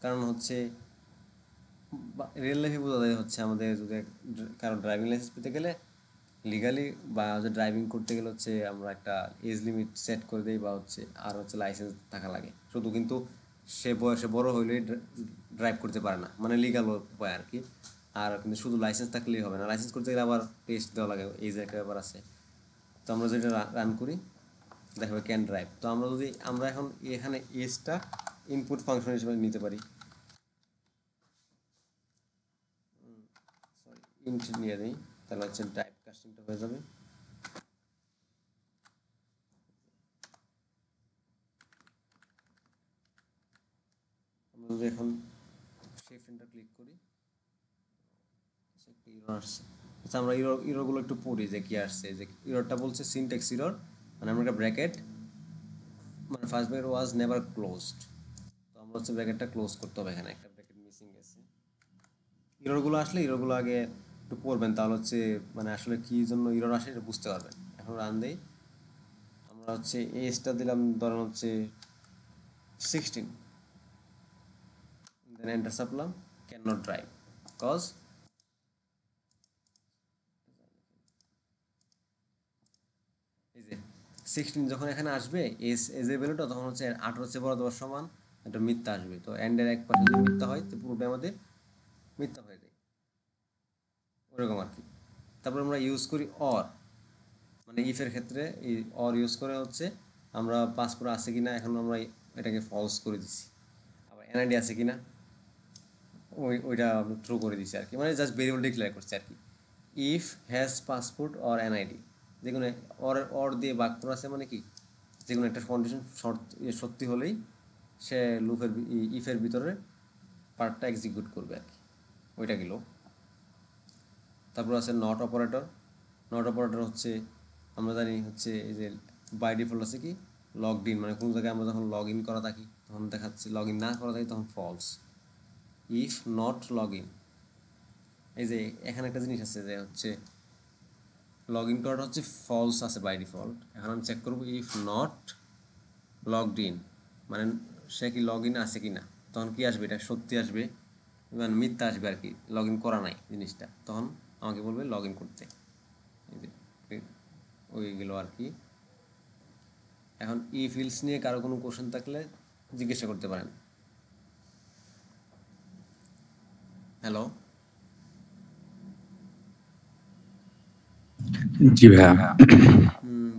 কারণ হচ্ছে রিয়েল লাইফে বোঝা যায় হচ্ছে আমাদের যদি কারো ড্রাইভিং লাইসেন্স পেতে গেলে লিগালি বা হচ্ছে ড্রাইভিং করতে গেলে হচ্ছে আমরা একটা এজ লিমিট সেট করে দিই বা হচ্ছে আর হচ্ছে লাইসেন্স থাকা লাগে শুধু, কিন্তু সে বয়সে বড় হইলেই ড্রাইভ করতে পারে না, মানে লিগাল উপায় আর কি। আর কিন্তু শুধু লাইসেন্স থাকলেই হবে না, লাইসেন্স করতে গেলে আবার টেস্ট দেওয়া লাগে, এজের একটা ব্যাপার আছে। তো আমরা যেটা রান করি দেখাবে ক্যান ড্রাইভ। তো আমরা এখন এখানে এজটা ইনপুট ফাংশন হিসেবে নিতে পারি, ইন্ট নিয়ে নিই, তাহলে হচ্ছে টাইপ কাস্টিংটা হয়ে যাবে। আমরা যদি এখন শিফট এন্টার ক্লিক করি একটা ইরর আসছে। আচ্ছা আমরা ইররগুলো একটু পড়ি যে কি আসছে। যে ইররটা বলছে সিনট্যাক্স ইরর, মানে আমরা একটা ব্র্যাকেট, মানে first bracket was never closed, তো আমরা হচ্ছে ব্র্যাকেটটা ক্লোজ করতে হবে, এখানে একটা ব্র্যাকেট মিসিং গেছে। ইররগুলো আসলে ইররগুলো আগে একটু পড়বেন, তাহলে হচ্ছে মানে আসলে কি জন্য ইরর আসে এটা বুঝতে পারবেন। এখন রান দেই, আমরা হচ্ছে এজটা দিলাম ধরেন হচ্ছে 16, দেন এন্টার চাপলাম, ক্যান নট ড্রাইভ কজ এই যে 16 যখন এখানে আসবে এজ এর ভ্যালুটা তখন হচ্ছে 18 হচ্ছে বড় অথবা সমান একটা মিথ্যা আসবে। তো এন্ডের এক পাশে যদি মিথ্যা হয় তো পুরোটা আমাদের মিথ্যা হয়ে যায়, ওরকম আর কি। তারপর আমরা ইউজ করি অর, মানে ইফের ক্ষেত্রে এই অর ইউজ করে হচ্ছে আমরা পাসপোর্ট আছে কিনা এখন আমরা এটাকে ফলস করে দিছি, আবার এনআইডি আছে কিনা ওইটা আমরা থ্রো করে দিছি আর কি, মানে জাস্ট ভেরিয়েবল ডিক্লেয়ার করছি আর কি। If has passport or NID, যে কোনো অর দিয়ে ভাগ করা আছে, মানে কি যে কোনো একটা কন্ডিশন সত্যি হলেই সে লুপের ইফের ভিতরে পার্টটা এক্সিকিউট করবে আর কি, ওইটা গেল। তারপর আছে নট অপারেটর। নট অপারেটর হচ্ছে আমরা জানি হচ্ছে এই যে বাই ডিফল্ট আছে কি লগড ইন, মানে কোনো জায়গায় আমরা যখন লগ ইন করা থাকি তখন দেখাচ্ছে, লগ ইন না করা থাকি তখন false. If not log in, এই যে এখানে একটা জিনিস আছে যে হচ্ছে লগ ইন করাটা হচ্ছে ফলস আছে বাই ডিফল্ট। এখন আমি চেক করবো ইফ নট লগড ইন, মানে সে কি লগ ইন আছে কি না, তখন কি আসবে, এটা সত্যি আসবে, মানে মিথ্যা আসবে আর কি, লগ ইন করা নাই জিনিসটা, তখন আমাকে বলবে লগ ইন করতে। এই যে ওইগুলো আর কি। এখন ই ফিল্ডস নিয়ে কারো কোনো কোশ্চেন থাকলে জিজ্ঞাসা করতে পারেন। হ্যালো, জি ভাইয়া।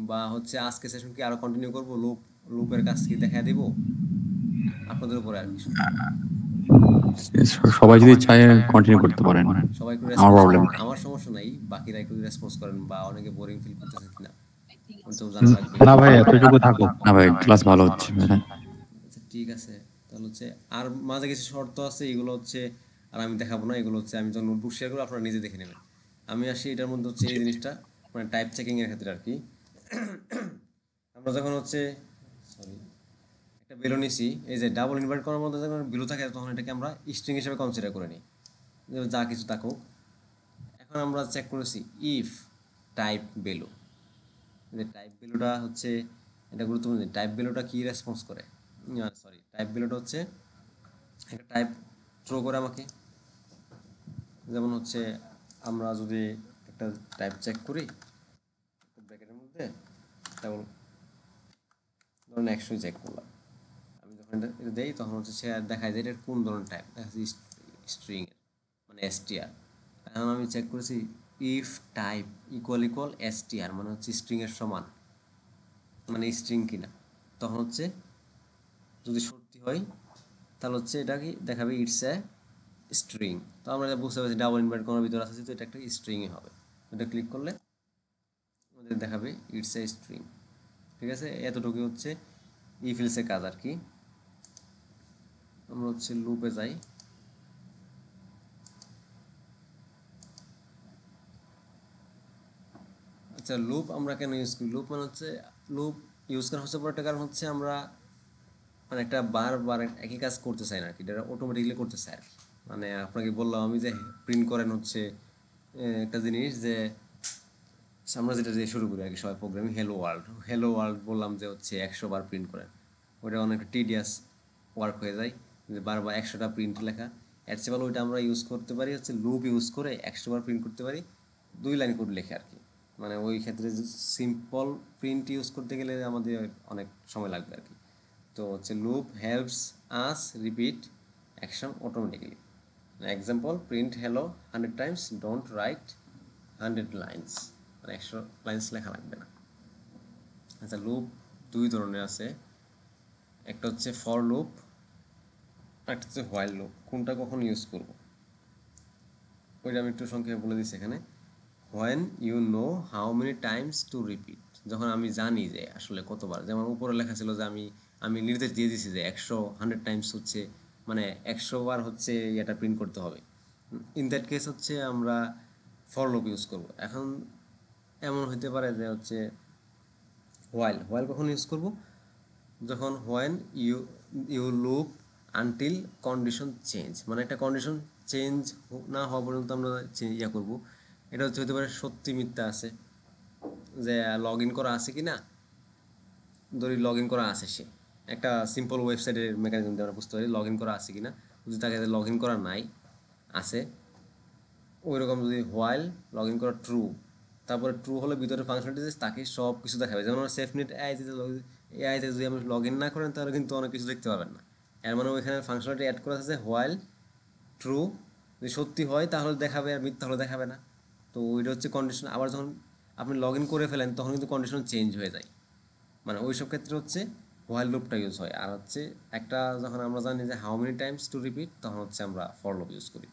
বা হচ্ছে আজকে সেশন কি আরো কন্টিনিউ করবো, লুপের কাজ কি দেখা দিব, আপনাদের উপরে আর কি। সবাই যদি চায় কন্টিনিউ করতে পারেন, সবাই একটু আমার রেসপন্স প্রবলেম করেন, নেই। আমার সমস্যা নাই, বাকিরা একটু রেসপন্স করেন, বা অনেকে বোরিং ফিল করতেছেন কিনা তো জানা লাগবে। না ভাই, এতটুকু থাকো। না ভাই, ক্লাস ভালো হচ্ছে ভাইয়া। আচ্ছা ঠিক আছে, তাহলে হচ্ছে আর মাঝে কিছু শর্ত আছে, এগুলো হচ্ছে আর আমি দেখাবো না, এগুলো হচ্ছে আমি যখন নোটবুক শেয়ার করবো আপনারা নিজে দেখে নেবেন। আমি আসি এটার মধ্যে হচ্ছে এই জিনিসটা, মানে টাইপ চেকিং এর ক্ষেত্রে আর কি। আমরা যখন হচ্ছে সরি একটা ভ্যালু নিছি, এই যে ডাবল ইনভার্ট করার মধ্যে যখন ভ্যালু থাকে তখন এটাকে আমরা স্ট্রিং হিসেবে কনসিডার করে নিই, যে যা কিছু থাকুক। এখন আমরা চেক করেছি ইফ টাইপ ভ্যালু, যে টাইপ ভ্যালুটা হচ্ছে এটা গুরুত্বপূর্ণ, টাইপ ভ্যালুটা কি রেসপন্স করে, সরি টাইপ ভ্যালুটা হচ্ছে একটা টাইপ থ্রো করে আমাকে। যেমন হচ্ছে আমরা যদি একটা টাইপ চেক করি ব্র্যাকেটের মধ্যে, যেমন ধরুন 100 চেক করলাম, আমি যখন এটা দেই তখন হচ্ছে সে দেখায় যে এটার কোন ধরনের টাইপ, দেখা যাচ্ছে স্ট্রিং এর, মানে এসটিআর। এখন আমি চেক করেছি if type equal equal STR, মানে হচ্ছে স্ট্রিং এর সমান, মানে স্ট্রিং কিনা, তখন হচ্ছে যদি সত্যি হয় তাহলে হচ্ছে এটা কি দেখাবে ইটস এ স্ট্রিং। তো আমরা এটা বুঝতে পারছি ডাবল ইনভার্ট করার ভিতরে আছে যেহেতু এটা একটা স্ট্রিংই হবে। এটা ক্লিক করলে আমাদের দেখাবে ইটস এ স্ট্রিং। ঠিক আছে, এতটুকু হচ্ছে ই ফিল্ডসের কাজ আর কি। আমরা হচ্ছে লুপে যাই। আচ্ছা, লুপ আমরা কেন ইউজ করি? লুপ মানে হচ্ছে লুপ ইউজ করা হচ্ছে বড় একটা কারণ হচ্ছে আমরা মানে একটা বারবার একই কাজ করতে চাই না আর কি, এটা অটোমেটিকলি করতে চাই আর কি। মানে আপনাকে বললাম আমি যে প্রিন্ট করেন হচ্ছে একটা জিনিস যে আমরা যেটা দিয়ে শুরু করি আর কি সবাই প্রোগ্রামিং, হ্যালো ওয়ার্ল্ড বললাম যে হচ্ছে 100 বার প্রিন্ট করেন, ওটা অনেক টিডিয়াস ওয়ার্ক হয়ে যায়, যে বারবার 100টা প্রিন্ট লেখা। এর চেয়ে ভালো ওইটা আমরা ইউজ করতে পারি হচ্ছে লুপ ইউজ করে 100 বার প্রিন্ট করতে পারি 2 লাইন কোড লিখে আর কি। মানে ওই ক্ষেত্রে সিম্পল প্রিন্ট ইউজ করতে গেলে আমাদের অনেক সময় লাগবে আর কি। তো হচ্ছে loop helps us repeat action automatically. Example print hello 100 times, don't write 100 lines, মানে 100 লাইন্স লেখা লাগবে না। আচ্ছা, লুপ 2 ধরনের আছে, একটা হচ্ছে ফর লুপ, একটা হচ্ছে হোয়াইল লুপ। কোনটা কখন ইউজ করব ওইটা আমি একটু সংক্ষেপে বলে দিচ্ছি এখানে। When you know how many times to repeat, যখন আমি জানি যে আসলে কতবার, যেমন উপরে লেখা ছিল যে আমি আমি নির্দেশ দিয়ে দিছি যে 100 টাইমস হচ্ছে মানে 100 বার হচ্ছে এটা প্রিন্ট করতে হবে। ইন দ্যাট কেস হচ্ছে আমরা ফর লুপ ইউজ করব। এখন এমন হতে পারে যে হচ্ছে হোয়াইল কখন ইউজ করব, যখন when you you loop until condition change, মানে একটা কন্ডিশন চেঞ্জ না হওয়া পর্যন্ত আমরা ইয়া করব। এটা হচ্ছে হতে পারে সত্যি মিথ্যা আছে, যে লগ ইন করা আছে কি না, ধরি লগ ইন করা আছে, সে একটা সিম্পল ওয়েবসাইটের মেকানিজম দিয়ে আমরা বুঝতে পারি লগ ইন করা আছে কি না। যদি তাকে লগ ইন করা নাই আছে, ওই রকম যদি হোয়াইল লগ ইন করা ট্রু, তারপরে ট্রু হলে ভিতরে ফাংশনটি তাকে সব কিছু দেখাবে। যেমন আমরা সেফনেট এআইতে যদি আপনি লগ ইন না করেন তাহলে কিন্তু অনেক কিছু দেখতে পাবেন না। এর মানে ওইখানে ফাংশনটি অ্যাড করা আছে হোয়াইল ট্রু, যদি সত্যি হয় তাহলে দেখাবে আর মিথ্যা হলে দেখাবে না। তো ওইটা হচ্ছে কন্ডিশন। আবার যখন আপনি লগ ইন করে ফেলেন তখন কিন্তু কন্ডিশন চেঞ্জ হয়ে যায়, মানে ওই সব ক্ষেত্রে হচ্ছে হোয়াইল লুপটা ইউজ হয়। আর হচ্ছে একটা যখন আমরা জানি যে how many times to repeat তখন হচ্ছে আমরা ফর লুপ ইউজ করি।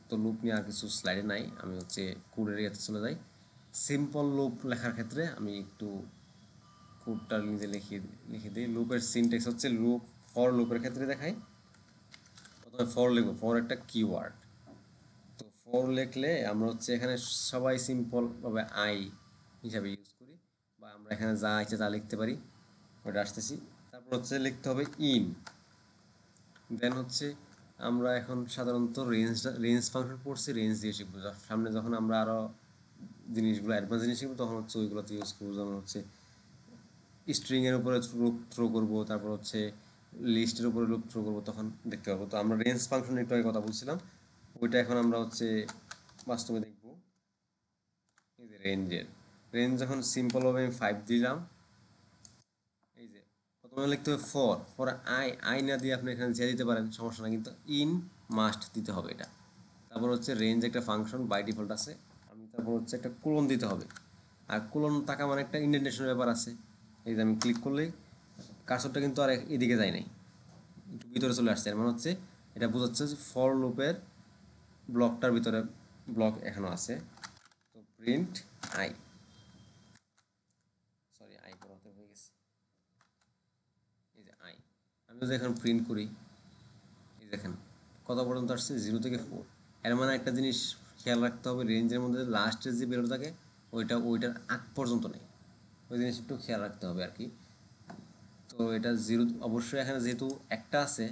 তো লুপ নিয়ে আর কিছু স্লাইডে নাই, আমি হচ্ছে কোডের ইয়েতে চলে যাই। সিম্পল লুপ লেখার ক্ষেত্রে আমি একটু কোডটা নিজে লিখে দিই। লুপের সিনটেক্স হচ্ছে লুপ ফর লুপের ক্ষেত্রে দেখাই। প্রথমে ফর লিখবো, ফর একটা কিওয়ার্ড। তো ফর লিখলে আমরা হচ্ছে এখানে সবাই সিম্পলভাবে আই হিসাবে ইউজ করি, বা আমরা এখানে যা ইচ্ছে তা লিখতে পারি। ওটা আসতেছি। তারপর হচ্ছে লিখতে হবে ইন, দেন হচ্ছে আমরা এখন সাধারণত রেঞ্জ ফাংশন পড়ছি, রেঞ্জ দিয়ে শিখবো। সামনে যখন আমরা আরও জিনিসগুলো অ্যাডভান্স জিনিস শিখবো তখন হচ্ছে ওইগুলোতে ইউজ করবো। যেমন হচ্ছে স্ট্রিংয়ের উপরে লুপ থ্রো করবো, তারপর হচ্ছে লিস্টের উপরে লুপ থ্রো করবো, তখন দেখতে পাবো। তো আমরা রেঞ্জ ফাংশন একটু আগে কথা বলছিলাম, ওইটা এখন আমরা হচ্ছে বাস্তবে দেখবো। এই যে রেঞ্জ যখন সিম্পলভাবে আমি 5 দিলাম, কোনো লিখতে হবে ফর ফর আই না দিয়ে আপনি এখানে যে দিতে পারেন, সমস্যা না, কিন্তু ইন মাস্ট দিতে হবে এটা। তারপর হচ্ছে রেঞ্জ একটা ফাংশন বাই ডিফল্ট আছে, আমি তারপর হচ্ছে একটা কোলন দিতে হবে। আর কোলন টাকা মানে একটা ইন্ডেন্টেশনের ব্যাপার আছে। এই যে আমি ক্লিক করলেই কার্সরটা কিন্তু আর এদিকে যায় নাই, একটু ভিতরে চলে আসছে। এর মানে হচ্ছে এটা বোঝাচ্ছে যে ফর লুপের ব্লকটার ভিতরে ব্লক এখনো আছে। তো প্রিন্ট আই, সরি আই করাতে হয়ে গেছে, এই যে আই। আমি যদি এখন প্রিন্ট করি, এই দেখেন কত পর্যন্ত আসছে, 0 থেকে 4। এর মানে একটা জিনিস খেয়াল রাখতে হবে, রেঞ্জের মধ্যে লাস্টের যে বেরোতে থাকে ওইটার আগ পর্যন্ত নেই, ওই জিনিস একটু খেয়াল রাখতে হবে আর কি। তো এটা 0 অবশ্যই, এখানে যেহেতু একটা আছে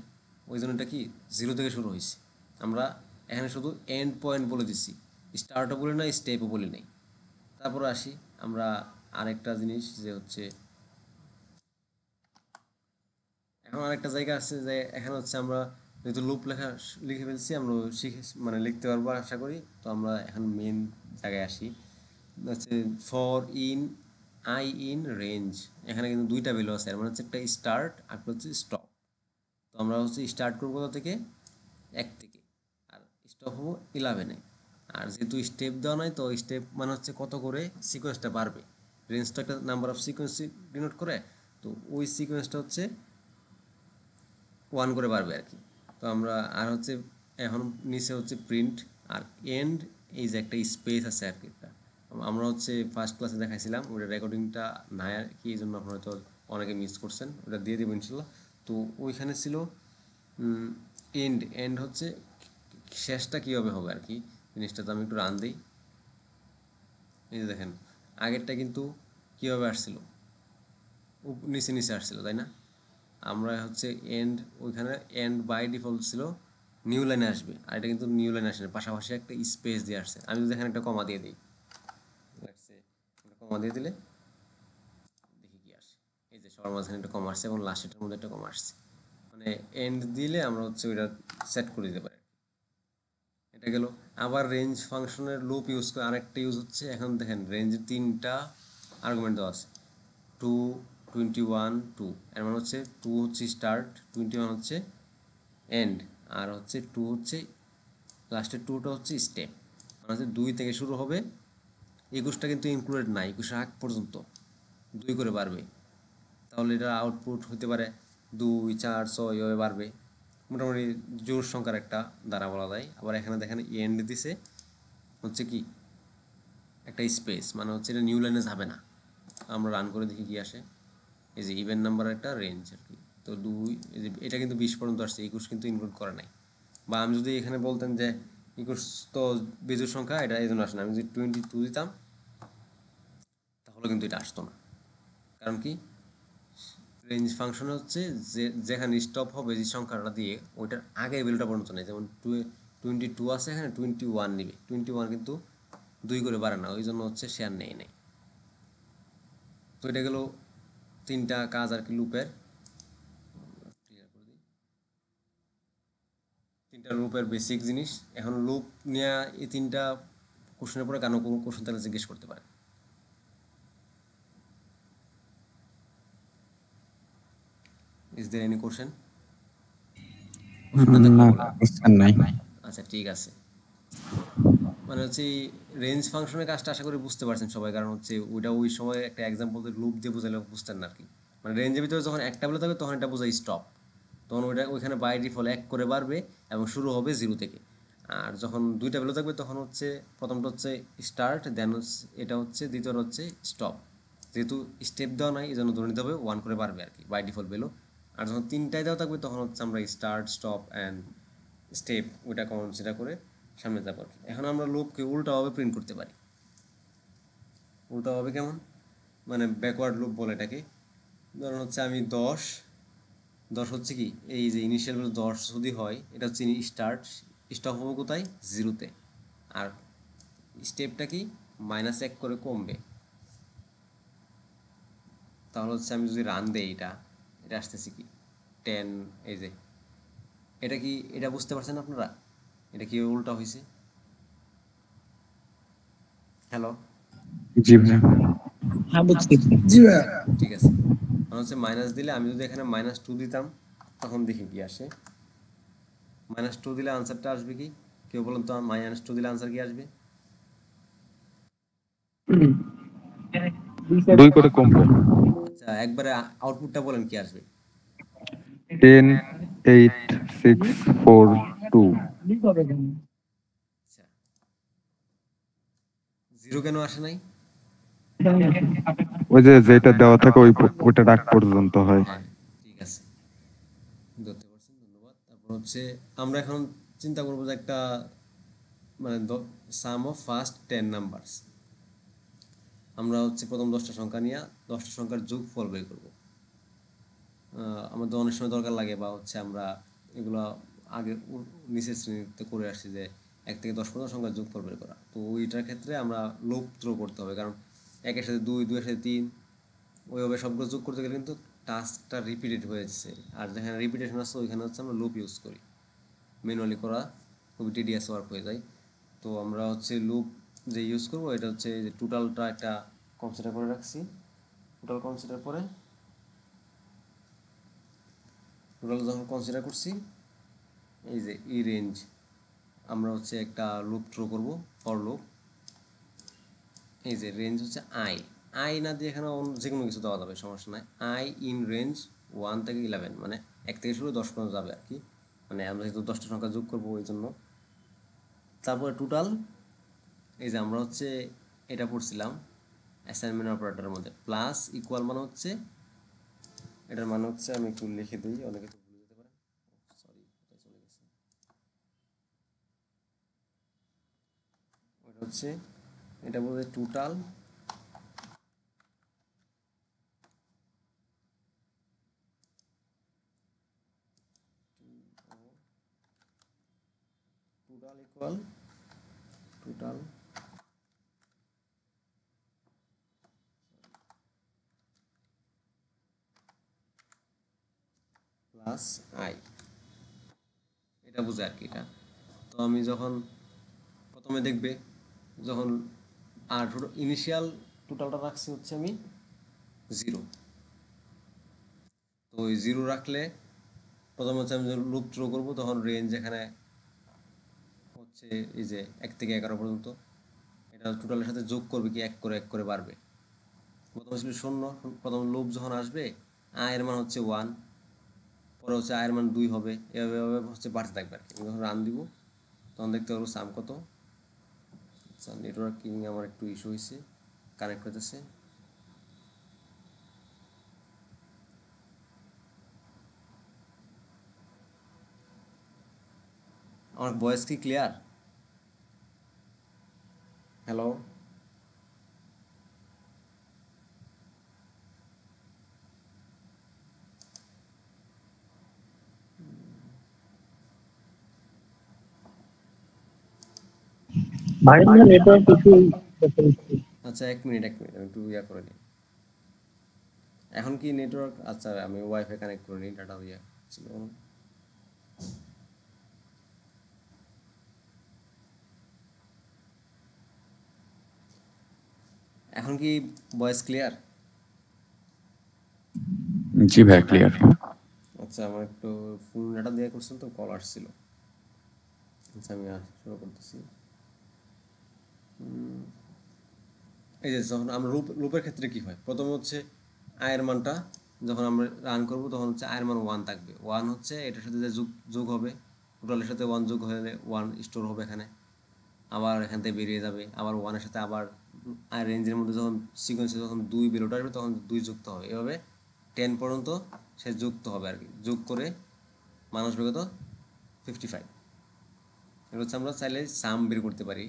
ওই জন্য এটা কি 0 থেকে শুরু হয়েছে। আমরা এখানে শুধু এন্ড পয়েন্ট বলে দিচ্ছি, স্টার্টও বলি নাই, স্টেপও বলি নাই। তারপরে আসি আমরা আরেকটা জিনিস, যে হচ্ছে এখন আরেকটা জায়গা আছে যে এখানে হচ্ছে আমরা যেহেতু লুপ লিখে ফেলছি, আমরা শিখে মানে লিখতে পারবো আশা করি। তো আমরা এখন মেন জায়গায় আসি, হচ্ছে for in I in range. এখানে কিন্তু দুইটা ভ্যালু আছে, এর মানে হচ্ছে একটা স্টার্ট আর একটা হচ্ছে স্টপ। তো আমরা হচ্ছে স্টার্ট করবো কোথা থেকে, 1 থেকে, আর স্টপ হবো 11-এ। আর যেহেতু স্টেপ দেওয়া নাই, তো স্টেপ মানে হচ্ছে কত করে সিকোয়েন্সটা বাড়বে। রেঞ্জটা একটা নাম্বার অফ সিকোয়েন্স ডিনোট করে, তো ওই সিকোয়েন্সটা হচ্ছে 1 করে বাড়বে আর কি। তো আমরা আর হচ্ছে এখন নিচে হচ্ছে প্রিন্ট আর এন্ড, এই যে একটা স্পেস আছে আর কি। আমরা হচ্ছে ফার্স্ট ক্লাসে দেখাইছিলাম, ওটা রেকর্ডিংটা নাই আর কি, এই জন্য আপনারা হয়তো অনেকে মিস করছেন, ওটা দিয়ে দেবো ইনশাল্লাহ। তো ওইখানে ছিল এন্ড, এন্ড হচ্ছে শেষটা কীভাবে হবে আর কি জিনিসটা। তো আমি একটু রান দিই, এই যে দেখেন আগেরটা কিন্তু কীভাবে আসছিল, নিচে নিচে আসছিল, তাই না? আমরা হচ্ছে এন্ড, ওইখানে এন্ড বাই ডিফল্ট ছিল নিউ লাইনে আসবে, আর এটা কিন্তু নিউ লাইনে আসে না, পাশাপাশি একটা স্পেস দিয়ে আসছে। আমি যদি এখানে একটা কমা দিয়ে দিই, কমা দিয়ে দিলে দেখি কি আসে। এই যে সবার মাঝখানে একটা কমা আসছে এবং লাস্টের মধ্যে একটা কমা আসছে, মানে এন্ড দিলে আমরা হচ্ছে ওইটা সেট করে দিতে পারি। এটা গেল। আবার রেঞ্জ ফাংশনের লুপ ইউজ করে আরেকটা ইউজ হচ্ছে, এখন দেখেন রেঞ্জের 3টা আর্গুমেন্ট দেওয়া আছে, 2, 21, 2। এর মানে হচ্ছে 2 হচ্ছে স্টার্ট, 21 হচ্ছে এন্ড, আর হচ্ছে 2 হচ্ছে লাস্টের 2টা হচ্ছে স্টেপ। মানে হচ্ছে 2 থেকে শুরু হবে, 21টা কিন্তু ইনক্লুডেড নাই, 21 আগ পর্যন্ত 2 করে বাড়বে। তাহলে এটা আউটপুট হতে পারে 2, 4, 6 এভাবে বাড়বে, মোটামুটি জোড় সংখ্যার একটা দ্বারা বলা যায়। আবার এখানে দেখেন এন্ড দিছে হচ্ছে কি একটা স্পেস, মানে হচ্ছে এটা নিউ লাইনে যাবে না। আমরা রান করে দেখি কি আসে, এই যে ইভেন নাম্বার একটা রেঞ্জ আর কি। তো 2, এই যে এটা কিন্তু 20 পর্যন্ত আসছে, 21 কিন্তু ইনক্লুড করে নাই। বা আমি যদি এখানে বলতেন যে 21 তো বেজোড় সংখ্যা, এটা এই জন্য আসে না, আমি যদি 22 দিতাম তাহলে কিন্তু এটা আসতো না। কারণ কি, রেঞ্জ ফাংশনে হচ্ছে যে যেখানে স্টপ হবে যে সংখ্যাটা দিয়ে, ওইটার আগের ভ্যালুটা পর্যন্ত নেই। যেমন 22 আছে, এখানে 21 নিবে, 21 কিন্তু 2 করে বাড়ে না, ওই জন্য হচ্ছে শেয়ার নেই নেই। তো এটা গেল 3টা কাজ আর কি লুপের, 3টা লুপের বেসিক জিনিস। এখন লুপ নিয়ে এই 3টা কোশ্চেনের পরে কেন কোনো কোশ্চেন তাহলে জিজ্ঞেস করতে পারে। Is there any question? না, কোশ্চেন নাই। আচ্ছা ঠিক আছে। মানে হচ্ছে রেঞ্জ ফাংশনের কাজটা আশা করি বুঝতে পারছেন সবাই, কারণ হচ্ছে ওইটা ওই সময় একটা এক্সাম্পল লুপ দিয়ে বোঝালে বুঝতেন না আর কি। মানে রেঞ্জের ভিতরে যখন একটা বেলা থাকবে তখন এটা বোঝায় স্টপ, তখন ওইটা ওইখানে বাই ডিফল্ট 1 করে বাড়বে এবং শুরু হবে 0 থেকে। আর যখন 2টা ভ্যালু থাকবে তখন হচ্ছে প্রথমটা হচ্ছে স্টার্ট, দেন এটা হচ্ছে দ্বিতীয়টা হচ্ছে স্টপ। যেহেতু স্টেপ দেওয়া নাই এই জন্য ধরে নিতে হবে 1 করে বাড়বে আর কি বাই ডিফল্ট ভ্যালু। আর যখন 3টায় দেওয়া থাকবে তখন হচ্ছে আমরা স্টার্ট, স্টপ অ্যান্ড স্টেপ ওইটা কনসিডার করে সামনে যাবো আর কি। এখন আমরা লুপকে উল্টাভাবে প্রিন্ট করতে পারি। উল্টাভাবে কেমন, মানে ব্যাকওয়ার্ড লুপ বলে এটাকে। ধরুন হচ্ছে আমি 10 হচ্ছে কি, এই যে ইনিশিয়াল ভ্যালু 10 যদি হয়, এটা হচ্ছে স্টার্ট, স্টপ হবে কোথায়, 0-তে। আর স্টেপটা কি -1 করে কমবে। তাহলে হচ্ছে আমি যদি রান দেই, এটা এটা আসতেছে কি 10, এই যে এটা কি, এটা বুঝতে পারছেন আপনারা এটা কি উল্টা হয়েছে? হ্যালো, জি ভাই। হ্যাঁ বুঝছি। জি ভাইয়া। ঠিক আছে। মানে হচ্ছে মাইনাস দিলে আমি যদি এখানে -2 দিতাম তখন দেখি কি আসে। -2 দিলে আনসারটা আসবে কি? কেউ বলুন তো, -2 দিলে আনসার কি আসবে? 2 করে কমবে। আচ্ছা, একবারে আউটপুটটা বলেন কি আসবে? 10 8 6 4 2। আচ্ছা, 0 কেন আসে নাই? ওই যে যেটা দেওয়া থাকে ওইটা ডাক পর্যন্ত হয়। হ্যাঁ, ঠিক আছে, ধরতে পারছেন, ধন্যবাদ। তারপর হচ্ছে আমরা এখন চিন্তা করবো যে একটা মানে সাম অফ ফার্স্ট 10 নাম্বারস। আমরা হচ্ছে প্রথম 10টা সংখ্যা নিয়ে 10টা সংখ্যার যোগফল বের করব। আমাদের অনেক সময় দরকার লাগে, বা হচ্ছে আমরা এগুলো আগে নিচের শ্রেণীতে করে আসছি যে 1 থেকে 10 পর্যন্ত সংখ্যার যোগফল বের করা। তো ওইটার ক্ষেত্রে আমরা লোপ থ্রো করতে হবে, কারণ 1-এর সাথে 2, 2-এর সাথে 3, ওইভাবে সবগুলো যোগ করতে গেলে কিন্তু টাস্কটা রিপিটেড হয়ে যাচ্ছে। আর যেখানে রিপিটেশন আছে ওইখানে হচ্ছে আমরা লুপ ইউজ করি। ম্যানুয়ালি করা খুবই টিডিয়াস ওয়ার্ক হয়ে যায়। তো আমরা হচ্ছে লুপ যে ইউজ করবো এটা হচ্ছে যে টোটালটা একটা কনসিডার করে রাখছি। টোটাল কনসিডার করে টোটাল যখন কনসিডার করছি, এই যে ই রেঞ্জ আমরা হচ্ছে একটা লুপ থ্রো করব, ফর লুপ। এই যে রেঞ্জ হচ্ছে আই, আই না দিয়ে এখানে যে কোনো কিছু দেওয়া যাবে, সমস্যা নাই। আই ইন রেঞ্জ 1 থেকে 11, মানে 1 থেকে শুরু 10 পর্যন্ত যাবে আর কি, মানে আমরা যেহেতু 10টা সংখ্যা যোগ করবো ওই জন্য। তারপরে টোটাল, এই যে আমরা হচ্ছে এটা পড়ছিলাম অ্যাসাইনমেন্ট অপারেটরের মধ্যে, প্লাস ইকুয়াল মানে হচ্ছে, এটার মানে হচ্ছে আমি একটু লিখে দিই, অনেকে তো ভুলে যেতে পারে। সরি, চলে গেছে। ওটা হচ্ছে, এটা বলতে total equal total plus I, এটা বোঝায় আর কি এটা। তো আমি যখন প্রথমে দেখবে যখন আর ইনিশিয়াল টোটালটা রাখছি হচ্ছে আমি 0, তো ওই 0 রাখলে প্রথমে হচ্ছে আমি যখন লুপ থ্রো করবো তখন রেঞ্জ এখানে হচ্ছে এই যে 1 থেকে 11 পর্যন্ত, এটা টোটালের সাথে যোগ করবে কি 1 করে 1 করে বাড়বে। প্রথমে ছিল 0, প্রথম লুপ যখন আসবে আয়ের মান হচ্ছে 1, পরে হচ্ছে আয়ের মান 2 হবে, এভাবে এভাবে হচ্ছে বাড়তে থাকবে আর কি। আমি যখন রান দিব তখন দেখতে পারবো সাম কত। আচ্ছা, নেটওয়ার্কিং আমার একটু ইস্যু হয়েছে, কানেক্ট হতেছে। আমার ভয়েস কি ক্লিয়ার? হ্যালো, ভাই আমরা নেটওয়ার্ক কিছু আচ্ছা 1 মিনিট আমি একটু ইয়া করে নিই। এখন কি নেটওয়ার্ক? আচ্ছা, আমি ওয়াইফাই কানেক্ট করে নিই, ডাটা ইয়া ছিল। এখন কি ভয়েস ক্লিয়ার? জি ভাই, ক্লিয়ার। আচ্ছা, আমার একটু ফুল ডাটা দিয়ে করছেন তো কল আসছিল। আচ্ছা, আমি শুরু করতেছি। এই যে যখন আমরা লুপের ক্ষেত্রে কি হয়, প্রথম হচ্ছে আয়ের মানটা যখন আমরা রান করব তখন হচ্ছে আয়ের মান 1 থাকবে। 1 হচ্ছে এটার সাথে যে যোগ যোগ হবে, টোটালের সাথে 1 যোগ হলে 1 স্টোর হবে এখানে, আবার এখান থেকে বেরিয়ে যাবে, আবার 1-এর সাথে আবার আয়ের রেঞ্জের মধ্যে যখন সিকোয়েন্সে যখন 2 বেরোটা আসবে তখন 2 যুক্ত হবে, এভাবে 10 পর্যন্ত সে যুক্ত হবে আর কি। যোগ করে মান আসবে কত? 55। এটা হচ্ছে আমরা চাইলে সাম বের করতে পারি।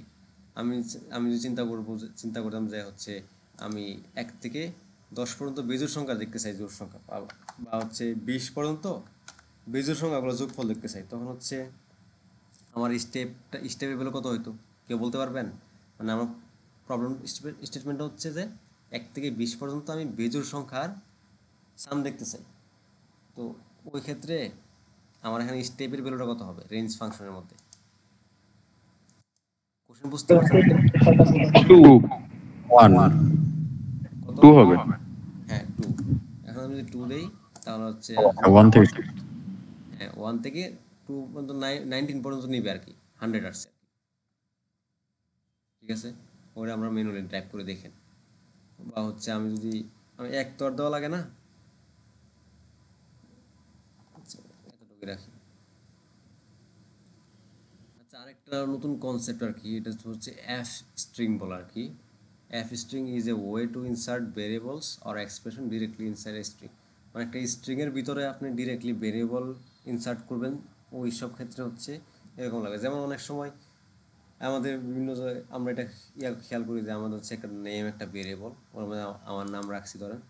আমি আমি যদি চিন্তা করতাম যে হচ্ছে আমি 1 থেকে 10 পর্যন্ত বেজোড় সংখ্যা দেখতে চাই, জোড় সংখ্যা বা হচ্ছে 20 পর্যন্ত বেজোড় সংখ্যাগুলো যোগফল দেখতে চাই, তখন হচ্ছে আমার স্টেপের ভ্যালু কত হইতো কেউ বলতে পারবেন? মানে আমার প্রবলেম স্টেটমেন্টটা হচ্ছে যে 1 থেকে 20 পর্যন্ত আমি বেজোড় সংখ্যার সাম দেখতে চাই। তো ওই ক্ষেত্রে আমার এখানে স্টেপের ভ্যালুটা কত হবে রেঞ্জ ফাংশনের মধ্যে? কোশ্চেন বুঝতে পারছেন তো? 2 1। কত? 2 হবে। হ্যাঁ, 2। এখন আমি আমি যদি 2 দেই তাহলে হচ্ছে 1 থেকে হ্যাঁ 1 থেকে 2 পর্যন্ত 19 পর্যন্ত নিবে আর কি 100 আসছে আর কি। ঠিক আছে, ওটা আমরা ম্যানুয়ালি টাইপ করে দেখেন। বা হচ্ছে আমি যদি আমি এক তো আর দেওয়া লাগে না, আচ্ছা এতটুকু রাখি। আচ্ছা আরেকটা নতুন কনসেপ্ট আর কি, এটা হচ্ছে এফ স্ট্রিং বলা আর কি। F string is a way to insert variables or expression directly inside a string. মানে একটা স্ট্রিংয়ের ভিতরে আপনি ডিরেক্টলি ভেরিয়েবল ইনসার্ট করবেন, ওই সব ক্ষেত্রে হচ্ছে এরকম লাগে। যেমন অনেক সময় আমাদের বিভিন্ন জায়গায় আমরা এটা খেয়াল করি যে আমাদের হচ্ছে একটা নেম একটা ভেরিয়েবল, ওর মধ্যে আমার নাম রাখছি ধরেন।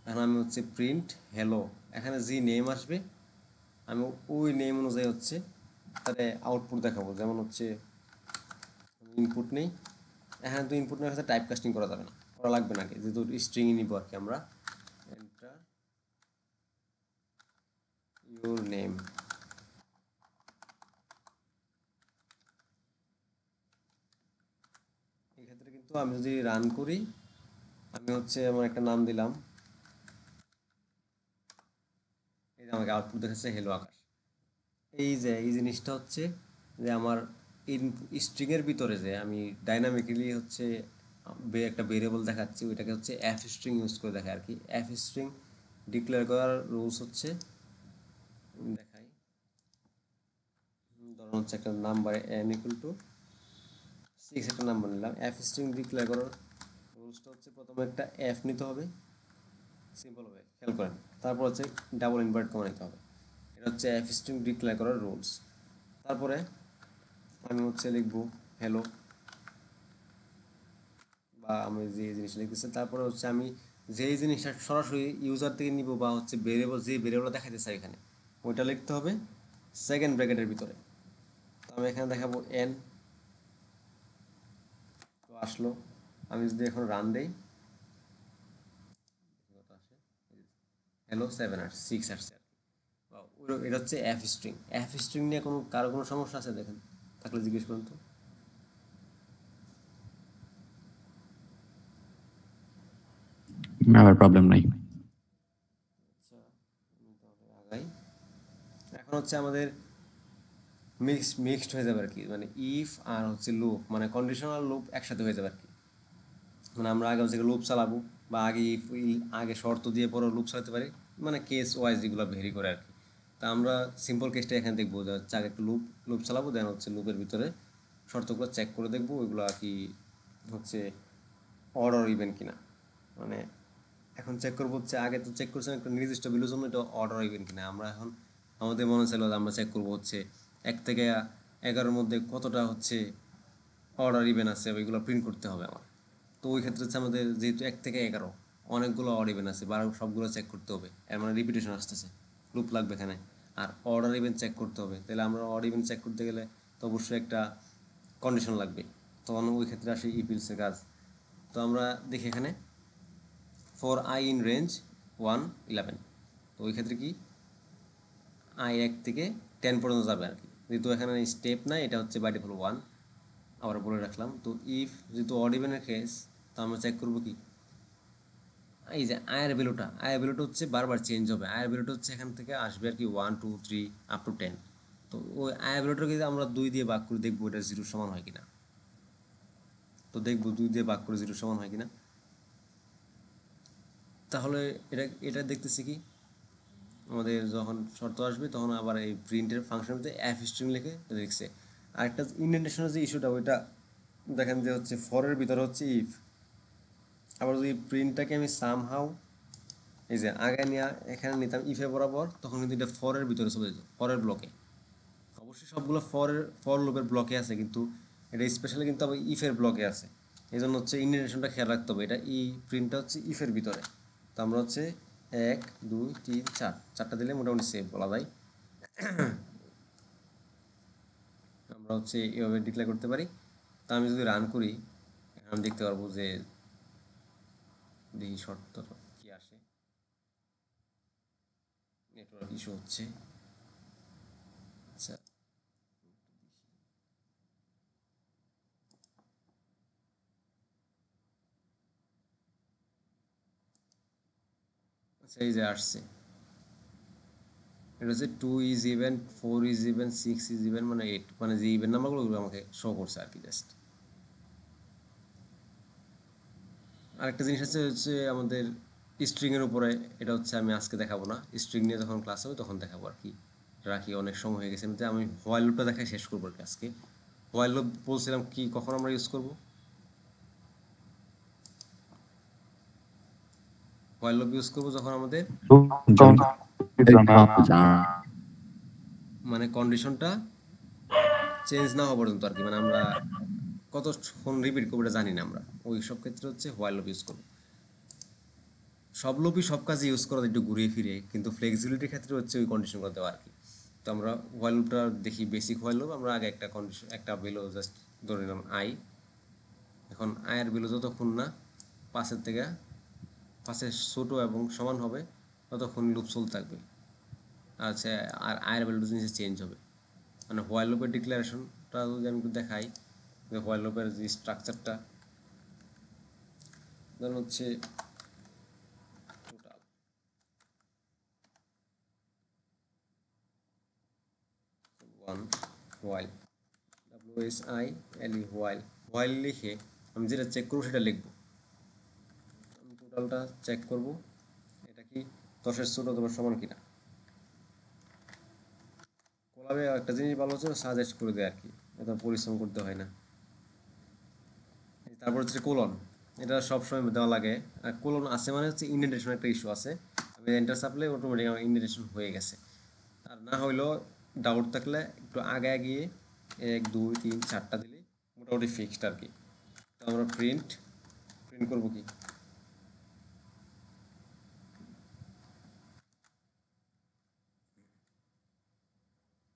এখন আমি হচ্ছে প্রিন্ট হ্যালো, এখানে যে নেম আসবে আমি ওই নেম অনুযায়ী হচ্ছে তাহলে আউটপুট দেখাবো। যেমন হচ্ছে ইনপুট নেই, এখানে তো ইনপুট নেওয়ার সাথে টাইপ কাস্টিং করা যাবে না, করা লাগবে নাকি, যেহেতু স্ট্রিং নিব আর কি আমরা। এন্টার ইউর নেম, এক্ষেত্রে কিন্তু আমি যদি রান করি, আমি হচ্ছে আমার একটা নাম দিলাম, এই যে আমাকে আউটপুট দেখাচ্ছে হেলো আকাশ। এই যে এই জিনিসটা হচ্ছে যে আমার স্ট্রিংয়ের ভিতরে যে আমি ডাইনামিক্যালি হচ্ছে একটা ভেরিয়েবল দেখাচ্ছি, ওইটাকে হচ্ছে এফ স্ট্রিং ইউজ করে দেখায় আর কি। এফ স্ট্রিং ডিক্লেয়ার করার রুলস হচ্ছে দেখাই, ধরুন হচ্ছে একটা নাম্বার n ইকুয়াল টু 6 একটা নাম্বার নিলাম। এফ স্ট্রিং ডিক্লেয়ার করার রুলসটা হচ্ছে প্রথমে একটা এফ নিতে হবে, সিম্পল হবে খেয়াল করেন, তারপর হচ্ছে ডাবল ইনভার্ট কমা নিতে হবে। এটা হচ্ছে এফ স্ট্রিং ডিক্লেয়ার করার রুলস। তারপরে আমি হচ্ছে লিখবো হ্যালো, বা আমি যে জিনিসটা লিখতেছি, তারপরে হচ্ছে আমি যেই জিনিসটা সরাসরি ইউজার থেকে নিব বা হচ্ছে ভেরিয়েবল যে ভেরিয়েবলটা দেখাতে চাই এখানে, ওইটা লিখতে হবে সেকেন্ড ব্র্যাকেটের ভিতরে। তো আমি এখানে দেখাবো এন, তো আসলো। আমি যদি এখন রান দেই, হ্যালো 7 আর 6 আসছে আর কি। বা এটা হচ্ছে এফ স্ট্রিং। এফ স্ট্রিং নিয়ে কারো কোনো সমস্যা আছে দেখেন, থাকলে জিজ্ঞেস করুন তো। আমার প্রবলেম নাই। আচ্ছা আমি তাহলে আগাই। এখন হচ্ছে আমাদের মিক্সড হয়ে যাবে আর কি, মানে ইফ আর হচ্ছে লুপ, মানে কন্ডিশনাল লুপ একসাথে হয়ে যাবে আর কি। মানে আমরা আগে হচ্ছে লুপ চালাবো, বা আগে ইফ আগে শর্ত দিয়ে পরে লুপ চালাতে পারি, মানে কেস ওয়াইজ যেগুলো ভেরি করে আর কি। তা আমরা সিম্পল কেসটা এখানে দেখবো যে হচ্ছে আগে একটা লুপ লুপ চালাবো, দেন হচ্ছে লুপের ভিতরে শর্তগুলো চেক করে দেখবো ওইগুলো আর কি হচ্ছে অর্ডার ইভেন কিনা। মানে এখন চেক করবো হচ্ছে আগে তো চেক করছিলাম একটা নির্দিষ্ট ভ্যালুর জন্য, এটা অর্ডার ইভেন কিনা। আমরা এখন আমাদের মনে চাইলো যে আমরা চেক করবো হচ্ছে 1 থেকে 11-র মধ্যে কতটা হচ্ছে অর্ডার ইভেন আছে, ওইগুলো প্রিন্ট করতে হবে আমার। তো ওই ক্ষেত্রে হচ্ছে আমাদের যেহেতু 1 থেকে 11 অনেকগুলো অড ইভেন আছে, বারো সবগুলো চেক করতে হবে, এর মানে রিপিটেশন আসতেছে, লুপ লাগবে এখানে। আর অর্ডার ইভেন চেক করতে হবে, তাহলে আমরা অড ইভেন চেক করতে গেলে তো অবশ্যই একটা কন্ডিশন লাগবে, তখন ওই ক্ষেত্রে আসে ইপিলসের কাজ। তো আমরা দেখি এখানে ফর আই ইন রেঞ্জ 1-11, তো ওই ক্ষেত্রে কি আই 1 থেকে 10 পর্যন্ত যাবে আর কি। যেহেতু এখানে স্টেপ নাই, এটা হচ্ছে বাই ডিফল্ট 1, আবার বলে রাখলাম। তো ইফ যেহেতু অড ইভেনের কেস, তো আমরা চেক করবো কি এই যে আয়ের ভ্যালুটা হচ্ছে বারবার চেঞ্জ হবে। আয়ের ভ্যালুটা হচ্ছে এখান থেকে আসবে আর কি 1 2 3 আপ টু 10। তো ওই আয়ের ভ্যালুটাকে যদি আমরা 2 দিয়ে ভাগ করে দেখবো এটা 0 সমান হয় কিনা। তো দেখবো 2 দিয়ে ভাগ করে 0 সমান হয় কিনা। তাহলে এটা এটা দেখতেছি কি আমাদের যখন শর্ত আসবে তখন আবার এই প্রিন্টের ফাংশন মধ্যে এফ স্ট্রিং লিখে লিখছে। আরেকটা ইন্ডেন্টেশনের যে ইস্যুটা ওইটা দেখেন যে হচ্ছে ফরের ভিতরে হচ্ছে ইফ, আবার যদি প্রিন্টটাকে আমি সামহাউ এই যে আগে নিয়ে এখানে নিতাম ইফে বরাবর, তখন কিন্তু এটা ফরের ভিতরে চলে যেত, ফরের ব্লকে। অবশ্যই সবগুলো ফর লুপের ব্লকে আছে, কিন্তু এটা স্পেশালি কিন্তু আবার ইফের ব্লকে আছে। এই জন্য হচ্ছে ইন্ডিকেশনটা খেয়াল রাখতে হবে, এটা প্রিন্টটা হচ্ছে ইফের ভিতরে। তো আমরা হচ্ছে 1 2 3 4 চারটা দিলে মোটামুটি সেভ বলা যায়। আমরা হচ্ছে এভাবে ডিক্লেয়ার করতে পারি। তা আমি যদি রান করি, এখন দেখতে পারবো যে দেখি শর্ত কি আসে, নেটওয়ার্ক ইস্যু হচ্ছে। আচ্ছা আচ্ছা এই যে আসছে, এটা হচ্ছে 2 is even, 4 is even, 6 is even, মানে 8, মানে যে ইভেন নাম্বারগুলো ওগুলো আমাকে শো করছে আর কি জাস্ট। আরেকটা জিনিস হচ্ছে আমাদের স্ট্রিংয়ের উপরে, এটা হচ্ছে আমি আজকে দেখাবো না, স্ট্রিং নিয়ে যখন ক্লাস হবে তখন দেখাবো আর কি, রাখি অনেক সময় হয়ে গেছে। এমনিতে আমি হোয়াইল লুপটা দেখাই শেষ করবো আর কি আজকে। হোয়াইল লুপ বলছিলাম কি কখন আমরা ইউজ করব, হোয়াইল লুপ ইউজ করবো যখন আমাদের মানে কন্ডিশনটা চেঞ্জ না হওয়া পর্যন্ত আর কি, মানে আমরা কতক্ষণ রিপিট করবো এটা জানি না আমরা, ওই সব ক্ষেত্রে হচ্ছে হোয়াইল লুপ ইউজ করবো। সব লুপই সব কাজে ইউজ করা একটু ঘুরিয়ে ফিরে, কিন্তু ফ্লেক্সিবিলিটির ক্ষেত্রে হচ্ছে ওই কন্ডিশন করে দেওয়া আর কি। তো আমরা হোয়াইল লুপটা দেখি, বেসিক হোয়াইল লুপ। আমরা আগে একটা কন্ডিশন, একটা ভ্যালু জাস্ট ধরে নিলাম আই। এখন আয়ের ভ্যালু যতক্ষণ না পাঁচের ছোটো এবং সমান হবে ততক্ষণ লুপ চলতে থাকবে। আচ্ছা, আর আয়ের ভ্যালুটা জিনিস চেঞ্জ হবে, মানে হোয়াইল লুপের ডিক্লারেশনটা যদি আমি একটু দেখাই, যে হোয়াইল লুপের যে স্ট্রাকচারটা, ধরুন হচ্ছে total one while, WHILE while, while লিখে আমি যেটা চেক করবো সেটা লিখবো। আমি টোটালটা চেক করব, এটা কি 10-এর ছোট তোমার সমান কিনা। কোলাবে একটা জিনিস ভালো হচ্ছে সাজেস্ট করে দেয় আর কি, এত পরিশ্রম করতে হয় না। তারপর হচ্ছে কোলন, এটা সবসময় দেওয়া লাগে। আর কোলন আছে মানে হচ্ছে ইন্ডেন্টেশন একটা ইস্যু আছে, আমি এন্টার চাপলে অটোমেটিক আমার ইন্ডেন্টেশন হয়ে গেছে। আর না হইলেও ডাউট থাকলে একটু আগে গিয়ে 1 2 3 4টা দিলে মোটামুটি ফিক্সড আর কি। তো আমরা প্রিন্ট করবো কি,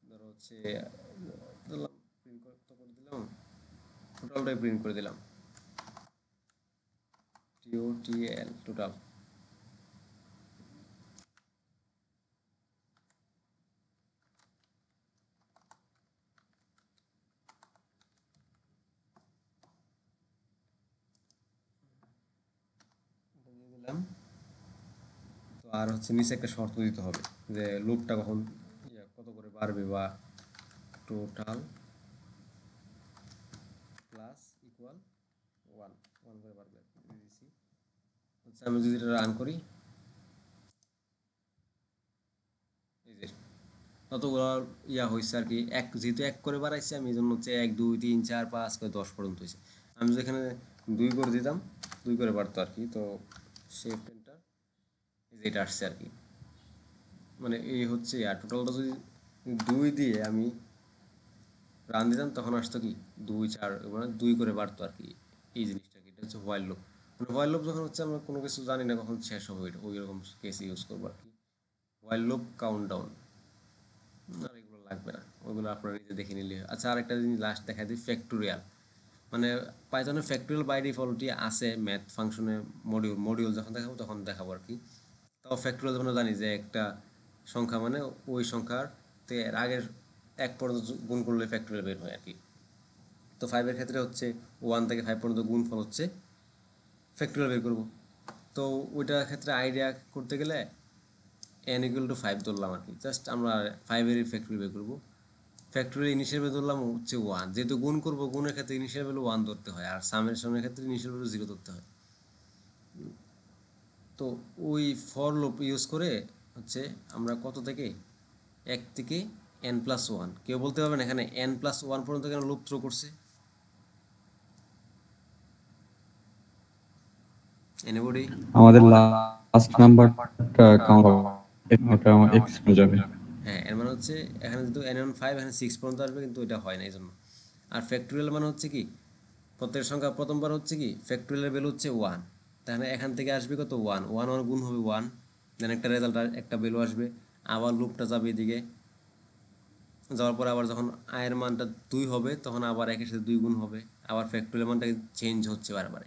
ধরো হচ্ছে দিলাম, প্রিন্ট করে দিলাম, টোটালটাই প্রিন্ট করে দিলাম, TOTL টোটাল। দিলাম। তো আর হচ্ছে নিচে একটা শর্ত দিতে হবে যে লুপটা কখন কত করে বাড়বে, বা টোটাল প্লাস ইকুয়াল 1 করে বাড়বে দিয়েছি। হচ্ছে আমি যদি এটা রান করি, এই যে ততগুলো হয়েছে আর কি, যেহেতু 1 করে বাড়াইছে আমি, এই জন্য হচ্ছে 1 2 3 4 5 করে 10 পর্যন্ত হয়েছে। আমি যেখানে 2 করে দিতাম 2 করে বাড়তো আর কি। তো শিফট এন্টার, এই যে এটা আসছে আর কি, মানে এই হচ্ছে আর টোটালটা যদি 2 দিয়ে আমি রান দিতাম তখন আসতো কি 2 4, মানে 2 করে বাড়তো আর কি। এই জিনিসটা কি, এটা হচ্ছে হোয়াইল লুপ। মানে হোয়াইল লুপ যখন হচ্ছে আমরা কোনো কিছু জানি না কখন শেষ হবে, এটা ওই রকম কেস ইউজ করবো আর কি। হোয়াইল লুপ কাউন্ট ডাউন, আর এগুলো লাগবে না, ওইগুলো আপনারা নিজে দেখে নিলে। আচ্ছা, আরেকটা জিনিস লাস্ট দেখা দিই, ফ্যাক্টোরিয়াল। মানে পাইথনের ফ্যাক্টোরিয়াল বাই ডিফল্টই আছে ম্যাথ ফাংশনে, মডিউল যখন দেখাবো তখন দেখাবো আর কি। তাও ফ্যাক্টোরিয়াল যখন জানি যে একটা সংখ্যা মানে ওই সংখ্যার তে এর আগের 1 পর্যন্ত গুণ করলে ফ্যাক্টোরিয়াল বের হয় আর কি। তো 5-এর ক্ষেত্রে হচ্ছে 1 থেকে 5 পর্যন্ত গুণফল হচ্ছে ফ্যাক্টোরিয়াল বের করব। তো ওইটার ক্ষেত্রে আইডিয়া করতে গেলে n=5 ধরলাম আর কি, জাস্ট আমরা 5-এর ফ্যাক্টোরিয়াল বের করবো। ফ্যাক্টোরিয়াল ইনিশিয়াল ভ্যালু ধরলাম হচ্ছে 1, যেহেতু গুণ করবো গুণের ক্ষেত্রে ইনিশিয়াল ভ্যালু 1 ধরতে হয়, আর সামেশনের ক্ষেত্রে ইনিশিয়াল ভ্যালু 0 ধরতে হয়। তো ওই ফর লুপ ইউজ করে হচ্ছে আমরা কত থেকে 1 থেকে n+1, কেউ বলতে পারবেন এখানে n+1 পর্যন্ত কেন লুপ থ্রো করছে? এনিবডি? আমাদের লাস্ট নাম্বারটা কাউন্ট এটা আমার এক্স হয়ে যাবে। হ্যাঁ, এর মানে হচ্ছে এখানে যেহেতু n1 5, এখানে 6 পর্যন্ত আসবে, কিন্তু এটা হয় না এই জন্য। আর ফ্যাক্টোরিয়াল মানে হচ্ছে কি, প্রত্যেক সংখ্যা প্রথমবার হচ্ছে কি ফ্যাক্টোরিয়ালের ভ্যালু হচ্ছে 1, তাহলে এখান থেকে আসবে কত 1 1 1 গুণ হবে 1, দেন একটা রেজাল্ট, একটা ভ্যালু আসবে, আবার লুপটা যাবে এদিকে, যাওয়ার পরে আবার যখন আয়ের মানটা 2 হবে তখন আবার একের সাথে 2 গুণ হবে, আবার ফ্যাক্টোরিয়াল মানটা চেঞ্জ হচ্ছে বারবার।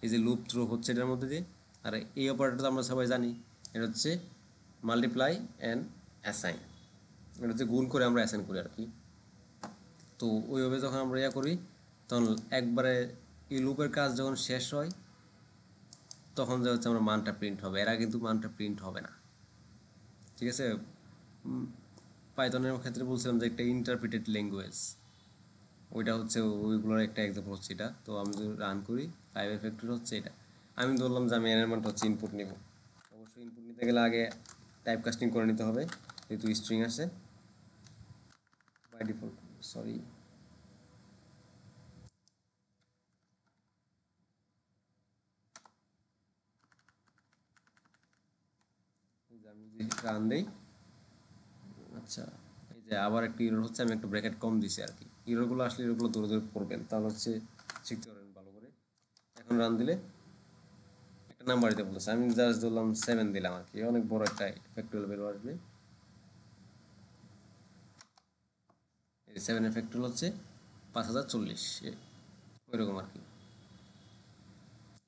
এই যে লুপ থ্রো হচ্ছে এটার মধ্যে দিয়ে। আর এই অপারেটরটা আমরা সবাই জানি, এটা হচ্ছে মাল্টিপ্লাই অ্যান্ড অ্যাসাইন, এটা হচ্ছে গুণ করে আমরা অ্যাসাইন করি আর কি। তো ওইভাবে যখন আমরা করি তখন একবারে এই লুপের কাজ যখন শেষ হয় তখন যে হচ্ছে আমরা মানটা প্রিন্ট হবে, এরা কিন্তু মানটা প্রিন্ট হবে না। ঠিক আছে, পাইথনের ক্ষেত্রে বলছিলাম যে একটা ইন্টারপ্রিটেড ল্যাঙ্গুয়েজ, ওইটা হচ্ছে ওইগুলোর একটা এক্সাম্পল হচ্ছে এটা। তো আমি যদি রান করি 5 ফ্যাক্টর হচ্ছে এটা। আমি ধরলাম যে আমি এর মানটা হচ্ছে ইনপুট নিব। অবশ্যই ইনপুট নিতে গেলে আগে টাইপ কাস্টিং করে নিতে হবে, যেহেতু স্ট্রিং আছে বাই ডিফল্ট। সরি, আমি যদি রান দেই, আচ্ছা এই যে আবার একটা ইরর হচ্ছে, আমি একটা ব্র্যাকেট কম দিছি আর কি। ইররগুলো আসলে ইররগুলো দূরে দূরে পড়বেন, তাহলে হচ্ছে শিখতে পারবেন ভালো করে। এখন রান দিলে একটা নাম্বার দিতে বলতেছে, আমি জাস্ট ধরলাম 7 দিলাম আর কি, অনেক বড় একটা ফ্যাক্টরিয়াল ভ্যালু আসবে। এই 7 এর ফ্যাক্টরিয়াল হচ্ছে 5040, ওইরকম আর কি।